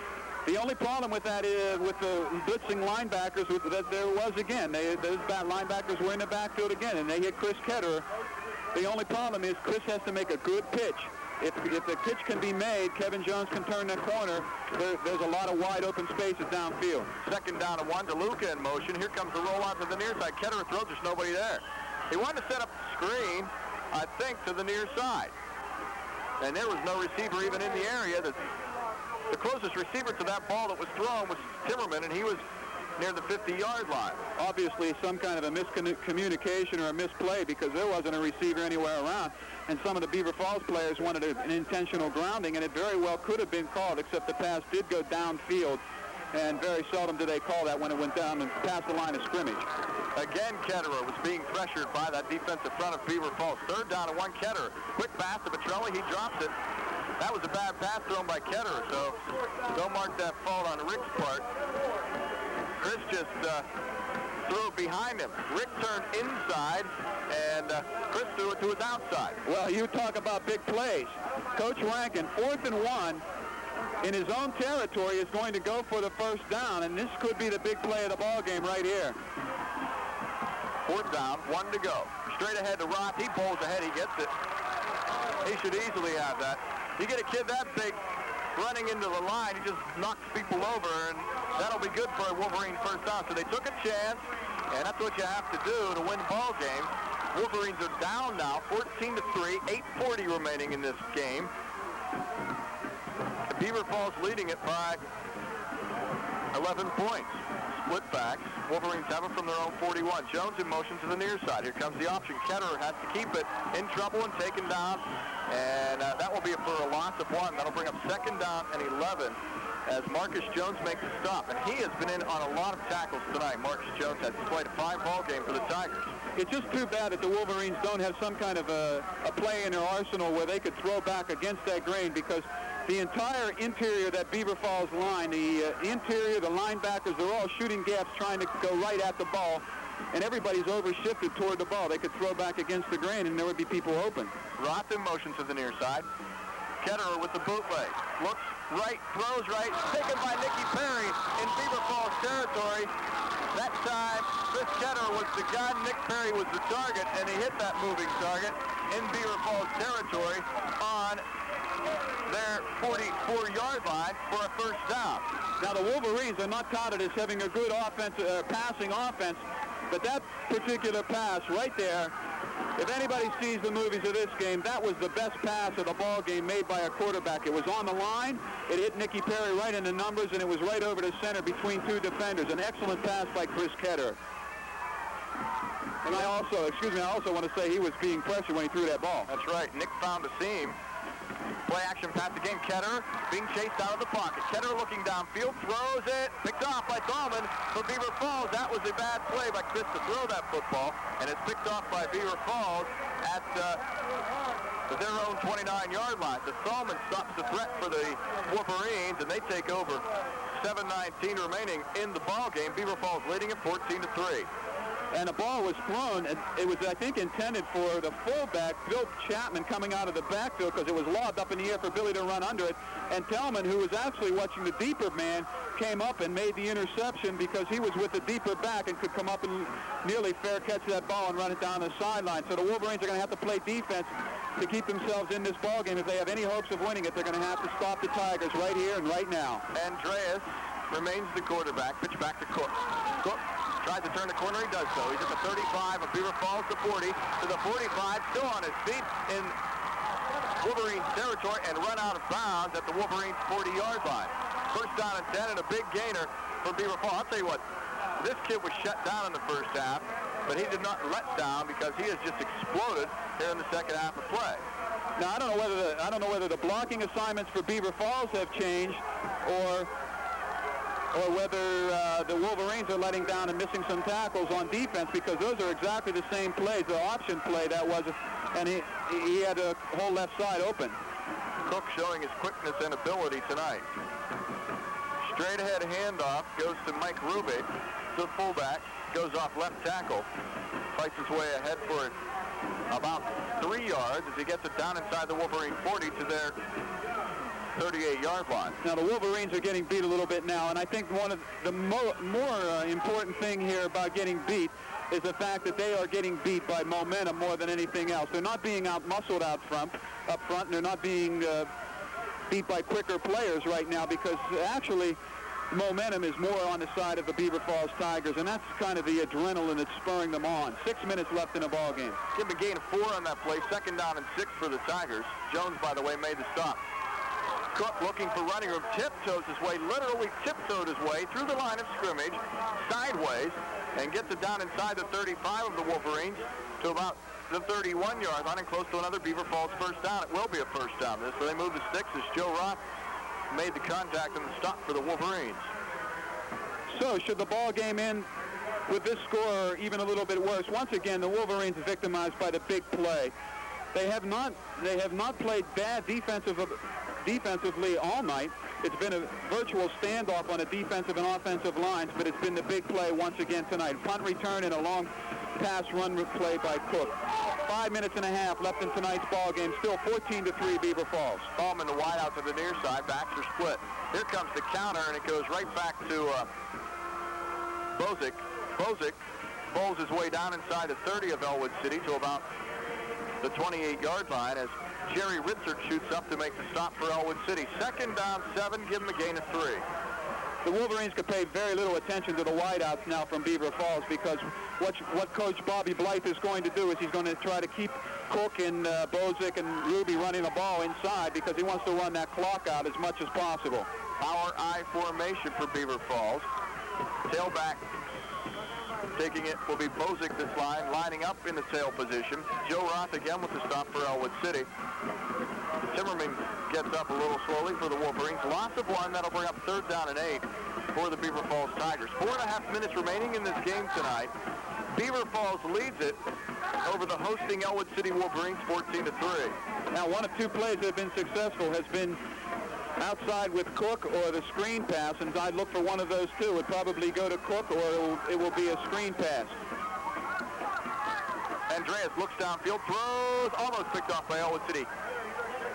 The only problem with that is with the blitzing linebackers that there was again. Those linebackers were in the backfield again, and they hit Chris Ketterer. The only problem is Chris has to make a good pitch. If the pitch can be made, Kevin Jones can turn the corner. There's a lot of wide open spaces downfield. Second down and 1. DeLuca in motion. Here comes the rollout to the near side. Ketterer throws. There's nobody there. He wanted to set up the screen, I think, to the near side. And there was no receiver even in the area. The closest receiver to that ball that was thrown was Timmerman, and he was near the 50-yard line. Obviously some kind of a miscommunication or a misplay, because there wasn't a receiver anywhere around, and some of the Beaver Falls players wanted an intentional grounding, and it very well could have been called, except the pass did go downfield, and very seldom do they call that when it went down and past the line of scrimmage. Again, Ketterer was being pressured by that defensive front of Beaver Falls. Third down and 1, Ketterer. Quick pass to Petrelli. He drops it. That was a bad pass thrown by Ketterer, so don't mark that fault on Rick's part. Chris just threw it behind him. Rick turned inside, and Chris threw it to his outside. Well, you talk about big plays. Coach Rankin, 4th and 1, in his own territory, is going to go for the first down, and this could be the big play of the ball game right here. 4th down, 1 to go. Straight ahead to Roth. He pulls ahead. He gets it. He should easily have that. You get a kid that big running into the line, he just knocks people over, and that'll be good for a Wolverine first down. So they took a chance, and that's what you have to do to win ball games. Wolverines are down now, 14-3, 8:40 remaining in this game. Beaver Falls leading it by 11 points. Split backs. Wolverines have it from their own 41. Jones in motion to the near side. Here comes the option. Ketterer has to keep it in trouble and taken down. And that will be for a loss of 1. That'll bring up 2nd down and 11 as Marcus Jones makes a stop. And he has been in on a lot of tackles tonight. Marcus Jones has played a fine ball game for the Tigers. It's just too bad that the Wolverines don't have some kind of a play in their arsenal where they could throw back against that grain, because the entire interior of that Beaver Falls line, the interior, the linebackers, they're all shooting gaps trying to go right at the ball, and everybody's overshifted toward the ball. They could throw back against the grain, and there would be people open. Roth in motion to the near side. Ketterer with the bootleg. Looks right, throws right, taken by Nicky Perry in Beaver Falls territory. That time, Chris Ketterer was the gun, Nick Perry was the target, and he hit that moving target in Beaver Falls territory on their 44-yard line for a first down. Now, the Wolverines are not touted as having a good passing offense, but that particular pass right there, if anybody sees the movies of this game, that was the best pass of the ball game made by a quarterback. It was on the line, it hit Nicky Perry right in the numbers, and it was right over the center between two defenders. An excellent pass by Chris Ketterer. And I also want to say he was being pressured when he threw that ball. That's right. Nick found a seam. Play action pass again. Ketterer being chased out of the pocket. Ketterer looking downfield, throws it, picked off by Thalman for Beaver Falls. That was a bad play by Chris to throw that football, and it's picked off by Beaver Falls at their own 29-yard line. The Thalman stops the threat for the Wolverines, and they take over. 7:19 remaining in the ball game. Beaver Falls leading at 14-3. And the ball was thrown, and it was, I think, intended for the fullback, Bill Chapman, coming out of the backfield because it was lobbed up in the air for Billy to run under it. And Tellman, who was actually watching the deeper man, came up and made the interception because he was with the deeper back and could come up and nearly fair catch that ball and run it down the sideline. So the Wolverines are going to have to play defense to keep themselves in this ball game. If they have any hopes of winning it, they're going to have to stop the Tigers right here and right now. Andreas remains the quarterback. Pitch back to Cook. Cook tries to turn the corner. He does so. He's at the 35 of Beaver Falls, the 40 to the 45. Still on his feet in Wolverines territory and run out of bounds at the Wolverines 40-yard line. First down and 10 and a big gainer for Beaver Falls. I'll tell you what, this kid was shut down in the first half, but he did not let down because he has just exploded here in the second half of play. Now, I don't know whether the blocking assignments for Beaver Falls have changed or whether the Wolverines are letting down and missing some tackles on defense, because those are exactly the same plays, the option play that was, and he had a whole left side open. Cook showing his quickness and ability tonight. Straight ahead handoff goes to Mike Ruby, the fullback, goes off left tackle, fights his way ahead for it about 3 yards as he gets it down inside the Wolverine 40 to their 38-yard line. Now, the Wolverines are getting beat a little bit now, and I think one of the more important thing here about getting beat is the fact that they are getting beat by momentum more than anything else. They're not being out-muscled up front, and they're not being beat by quicker players right now, because actually momentum is more on the side of the Beaver Falls Tigers, and that's kind of the adrenaline that's spurring them on. 6 minutes left in the ball game. Give him a gain of 4 on that play. Second down and 6 for the Tigers. Jones, by the way, made the stop. Cook looking for running room, tiptoes his way, literally tiptoed his way through the line of scrimmage, sideways, and gets it down inside the 35 of the Wolverines to about the 31-yard line and close to another Beaver Falls first down. It will be a first down. So they move the sticks as Joe Roth made the contact and the stop for the Wolverines. So should the ball game end with this score or even a little bit worse? Once again, the Wolverines are victimized by the big play. They have not played bad defensively all night. It's been a virtual standoff on the defensive and offensive lines, but it's been the big play once again tonight. Punt return and a long pass run play by Cook. 5 minutes and a half left in tonight's ball game. Still 14-3 Beaver Falls. Ballman the wide out to the near side. Backs are split. Here comes the counter, and it goes right back to Bozick. Bozick bowls his way down inside the 30 of Ellwood City to about the 28-yard line as Jerry Ritzert shoots up to make the stop for Ellwood City. Second down 7, give him a gain of 3. The Wolverines could pay very little attention to the wideouts now from Beaver Falls, because what Coach Bobby Blythe is going to do is he's going to try to keep Cook and Bozick and Ruby running the ball inside, because he wants to run that clock out as much as possible. Power I formation for Beaver Falls. Tailback taking it will be Bozick this line, lining up in the tail position. Joe Roth again with the stop for Ellwood City. Timmerman gets up a little slowly for the Wolverines. Loss of 1, that'll bring up third down and 8 for the Beaver Falls Tigers. 4.5 minutes remaining in this game tonight. Beaver Falls leads it over the hosting Ellwood City Wolverines 14-3. Now, one of two plays that have been successful has been outside with Cook or the screen pass, and I'd look for one of those two. It'd probably go to Cook, or it will be a screen pass. Andreas looks downfield, throws, almost picked off by Ellwood City.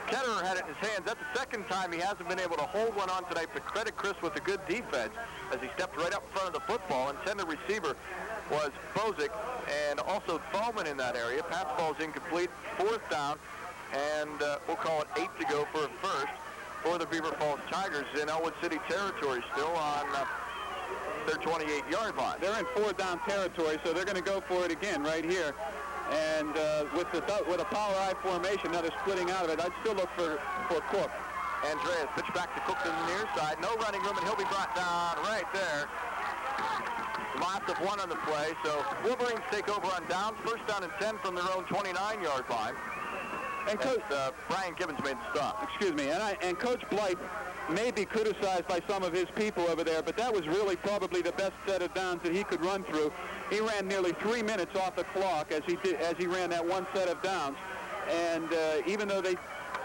Ketterer had it in his hands. That's the second time he hasn't been able to hold one on tonight, but credit Chris with a good defense as he stepped right up in front of the football. Intended receiver was Bozic and also Thalman in that area. Pass ball's incomplete, 4th down, and we'll call it 8 to go for a first for the Beaver Falls Tigers in Ellwood City territory, still on their 28-yard line. They're in 4th-down territory, so they're going to go for it again right here. And with a power I formation, now they're splitting out of it. I'd still look for Cook. Andreas pitch back to Cook to the near side. No running room, and he'll be brought down right there. Lots of one on the play, so Wolverines take over on downs. 1st down and 10 from their own 29-yard line. And Brian Gibbons made the stop. Excuse me. And Coach Blythe may be criticized by some of his people over there, but that was really probably the best set of downs that he could run through. He ran nearly 3 minutes off the clock as he ran that one set of downs. And even though they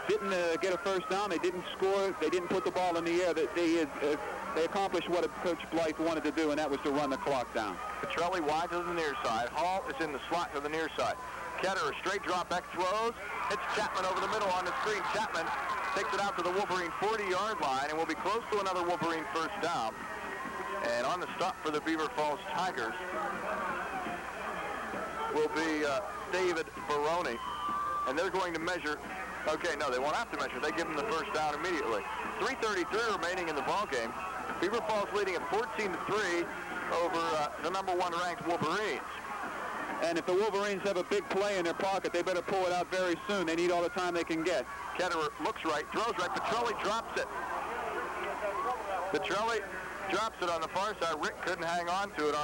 didn't get a first down, they didn't score, they didn't put the ball in the air, they accomplished what Coach Blythe wanted to do, and that was to run the clock down. Petrelli wide to the near side. Hall is in the slot to the near side. Ketterer straight drop back throws. Hits Chapman over the middle on the screen. Chapman takes it out to the Wolverine 40-yard line and will be close to another Wolverine first down. And on the stop for the Beaver Falls Tigers will be David Baroni. And they're going to measure. Okay, no, they won't have to measure. They give them the first down immediately. 3:33 remaining in the ball game. Beaver Falls leading at 14-3 over the number 1 ranked Wolverines. And if the Wolverines have a big play in their pocket, they better pull it out very soon. They need all the time they can get. Ketterer looks right, throws right. Petrelli drops it. Petrelli drops it on the far side. Rick couldn't hang on to it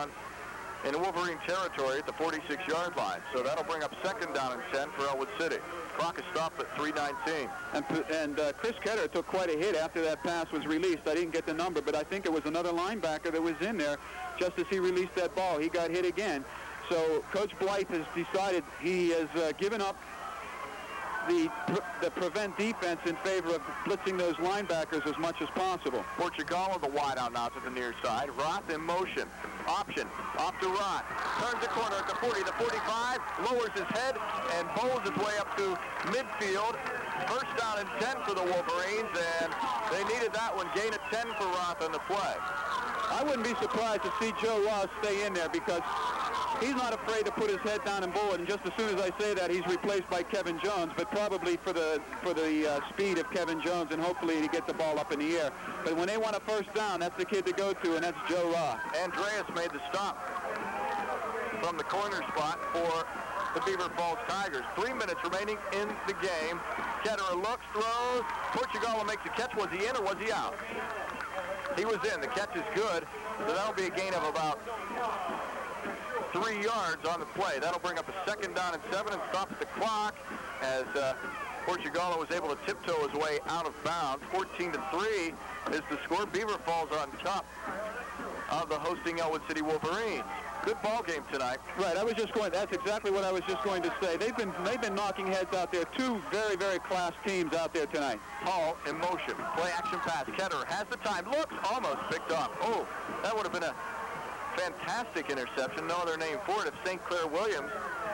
in Wolverine territory at the 46-yard line. So that'll bring up 2nd down and 10 for Ellwood City. Clock is stopped at 3:19. And Chris Ketterer took quite a hit after that pass was released. I didn't get the number, but I think it was another linebacker that was in there just as he released that ball. He got hit again. So Coach Blythe has decided he has given up the prevent defense in favor of blitzing those linebackers as much as possible. Portugal, the wideout now to the near side. Roth in motion. Option. Off to Roth. Turns the corner at the 40, the 45. Lowers his head and bowls his way up to midfield. 1st down and 10 for the Wolverines, and they needed that one. Gain of 10 for Roth on the play. I wouldn't be surprised to see Joe Ross stay in there because he's not afraid to put his head down and bowl it, and just as soon as I say that, he's replaced by Kevin Jones, but probably for the speed of Kevin Jones and hopefully to get the ball up in the air. But when they want a first down, that's the kid to go to, and that's Joe Ross. Andreas made the stop from the corner spot for the Beaver Falls Tigers. 3 minutes remaining in the game. Ketterer looks, throws. Portugal makes the catch. Was he in or was he out? He was in. The catch is good, so that'll be a gain of about 3 yards on the play. That'll bring up a 2nd down and 7 and stops the clock as Portugal was able to tiptoe his way out of bounds. 14-3 is the score. Beaver Falls on top of the hosting Ellwood City Wolverines. Good ball game tonight. Right, that's exactly what I was just going to say. They've been knocking heads out there. 2 very, very class teams out there tonight. Hall in motion. Play action pass. Ketterer has the time. Looks, almost picked off. Oh, that would have been a fantastic interception. No other name for it if St. Clair Williams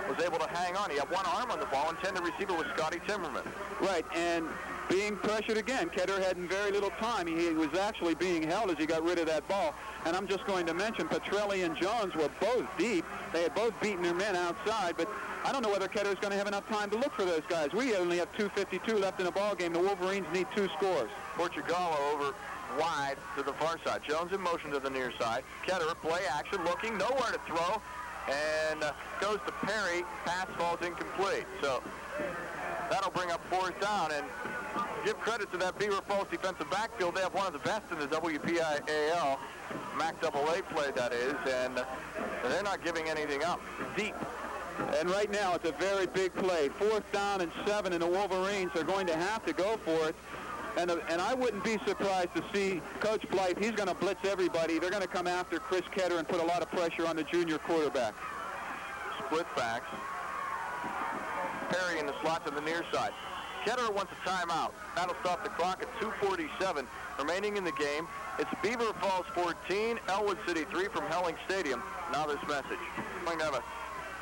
was able to hang on. He had one arm on the ball. Intended receiver was Scotty Timmerman. Right, and being pressured again. Ketterer had very little time. He was actually being held as he got rid of that ball. And I'm just going to mention Petrelli and Jones were both deep. They had both beaten their men outside, but I don't know whether Ketterer's going to have enough time to look for those guys. We only have 2:52 left in the ball game. The Wolverines need 2 scores. Portugal over wide to the far side. Jones in motion to the near side. Ketterer play action, looking, nowhere to throw, and goes to Perry. Pass falls incomplete. So that'll bring up 4th down, and give credit to that Beaver Falls defensive backfield. They have one of the best in the WPIAL, MAC AA play, that is, and they're not giving anything up. Deep. And right now it's a very big play. 4th down and 7, and the Wolverines are going to have to go for it. And I wouldn't be surprised to see Coach Blythe. He's going to blitz everybody. They're going to come after Chris Ketterer and put a lot of pressure on the junior quarterback. Split backs. Perry in the slot to the near side. Ketterer wants a timeout. That'll stop the clock at 2:47 remaining in the game. It's Beaver Falls 14, Ellwood City 3 from Helling Stadium. Now this message. Going to have a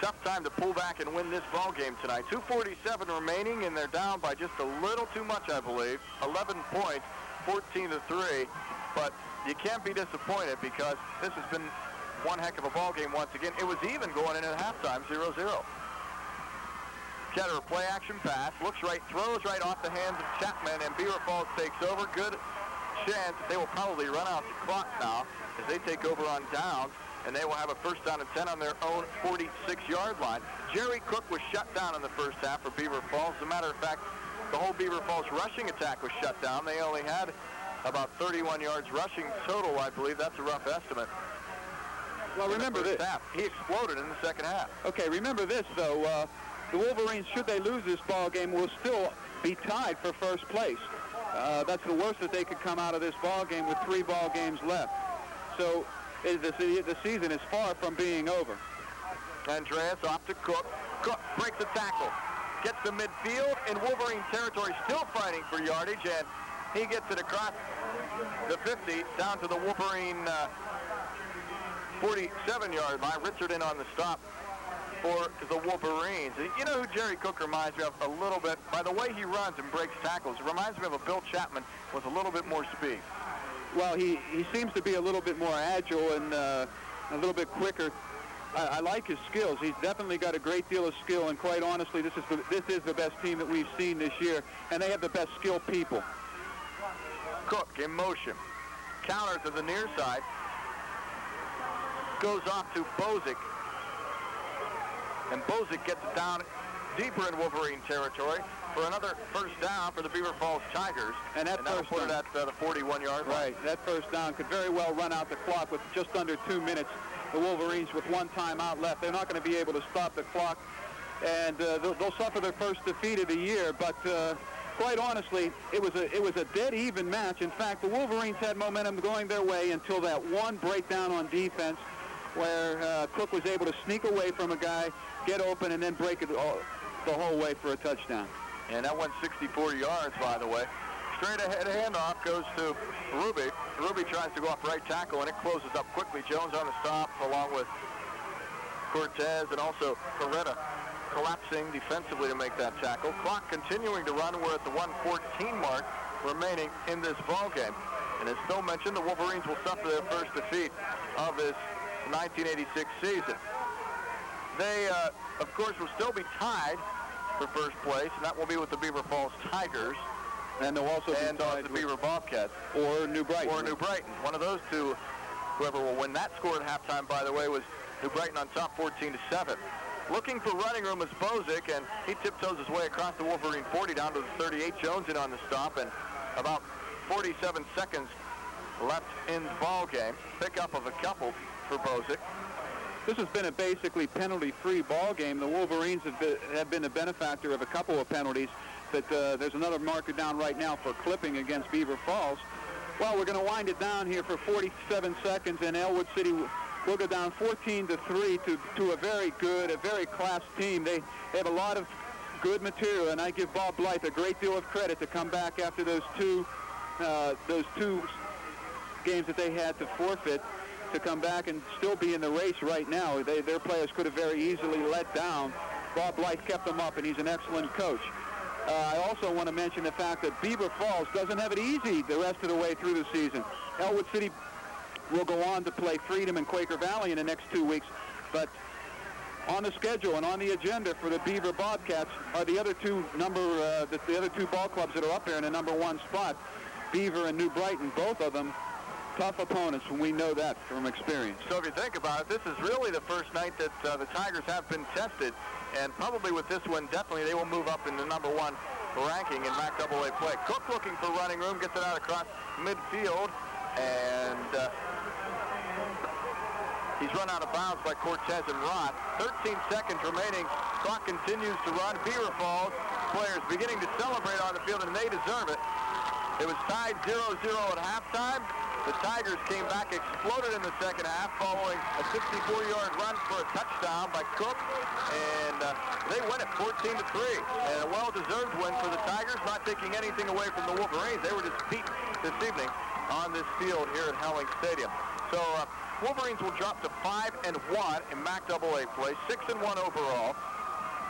tough time to pull back and win this ball game tonight. 2:47 remaining, and they're down by just a little too much, I believe. 11 points, 14-3. But you can't be disappointed because this has been one heck of a ball game once again. It was even going in at halftime, 0-0. Ketterer play action pass, looks right, throws right off the hands of Chapman, and Beaver Falls takes over. Good chance that they will probably run out the clock now as they take over on downs, and they will have a first down and 10 on their own 46-yard line. Jerry Cook was shut down in the first half for Beaver Falls. As a matter of fact, the whole Beaver Falls rushing attack was shut down. They only had about 31 yards rushing total, I believe. That's a rough estimate. Well, remember this. Half. He exploded in the second half. Okay, remember this, though. The Wolverines, should they lose this ball game, will still be tied for first place. That's the worst that they could come out of this ball game with 3 ball games left. So the season is far from being over. Andreas off to Cook. Cook breaks the tackle. Gets to midfield in Wolverine territory, still fighting for yardage, and he gets it across the 50 down to the Wolverine 47-yard line. Richard in on the stop for the Wolverines. You know who Jerry Cook reminds me of a little bit? By the way he runs and breaks tackles, it reminds me of a Bill Chapman with a little bit more speed. Well, he seems to be a little bit more agile and a little bit quicker. I like his skills. He's definitely got a great deal of skill, and quite honestly, this is the best team that we've seen this year, and they have the best skilled people. Cook in motion. Counter to the near side. Goes off to Bozick. And Bozick gets it down deeper in Wolverine territory for another first down for the Beaver Falls Tigers. And that that'll first put it down, at the 41-yard line. Right, that first down could very well run out the clock with just under 2 minutes. The Wolverines with 1 timeout left. They're not going to be able to stop the clock, and they'll suffer their first defeat of the year. But quite honestly, it was a dead even match. In fact, the Wolverines had momentum going their way until that one breakdown on defense, where Cook was able to sneak away from a guy, get open, and then break it the whole way for a touchdown. And that went 64 yards, by the way. Straight ahead handoff goes to Ruby. Ruby tries to go off right tackle, and it closes up quickly. Jones on the stop, along with Cortez, and also Coretta collapsing defensively to make that tackle. Clock continuing to run. We're at the 1:14 mark remaining in this ball game. And as Phil mentioned, the Wolverines will suffer their first defeat of this 1986 season. They, of course, will still be tied for first place, and that will be with the Beaver Falls Tigers. And they'll also be tied with the Beaver Bobcats. Or New Brighton. Or New Brighton. One of those two, whoever will win that score at halftime, by the way, was New Brighton on top 14-7. Looking for running room is Bozick, and he tiptoes his way across the Wolverine 40 down to the 38. Jones in on the stop, and about 47 seconds left in the ball game. Pickup of a couple for Bozick. This has been a basically penalty-free ball game. The Wolverines have been a benefactor of a couple of penalties. But there's another marker down right now for clipping against Beaver Falls. Well, we're going to wind it down here for 47 seconds, and Ellwood City will go down 14-3 to a very good, a very class team. They have a lot of good material, and I give Bob Blythe a great deal of credit to come back after those two games that they had to forfeit, to come back and still be in the race right now. Their players could have very easily let down. Bob Blythe kept them up, and he's an excellent coach. I also want to mention the fact that Beaver Falls doesn't have it easy the rest of the way through the season. Ellwood City will go on to play Freedom and Quaker Valley in the next 2 weeks, but on the schedule and on the agenda for the Beaver Bobcats are the other two the other two ball clubs that are up there in the number 1 spot, Beaver and New Brighton. Both of them tough opponents, and we know that from experience. So if you think about it, this is really the first night that the Tigers have been tested, and probably with this one, definitely they will move up in the number 1 ranking in MAC AA play. Cook looking for running room, gets it out across midfield, and he's run out of bounds by Cortez and Roth. 13 seconds remaining. Clock continues to run. Beaver Falls players beginning to celebrate on the field, and they deserve it. It was tied 0-0 at halftime. The Tigers came back, exploded in the second half, following a 64-yard run for a touchdown by Cook, and they win it 14-3. And a well-deserved win for the Tigers, not taking anything away from the Wolverines. They were just beaten this evening on this field here at Helling Stadium. So Wolverines will drop to 5-1 in MAC-AA play, 6-1 overall.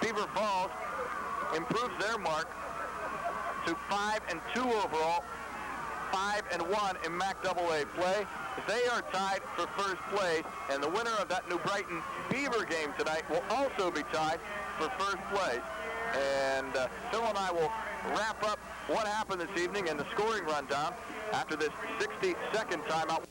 Beaver Falls improves their mark to 5-2 overall, 5-1 in MAC-AA play. They are tied for first place, and the winner of that New Brighton Beaver game tonight will also be tied for first place. And Phil and I will wrap up what happened this evening and the scoring rundown after this 60-second timeout.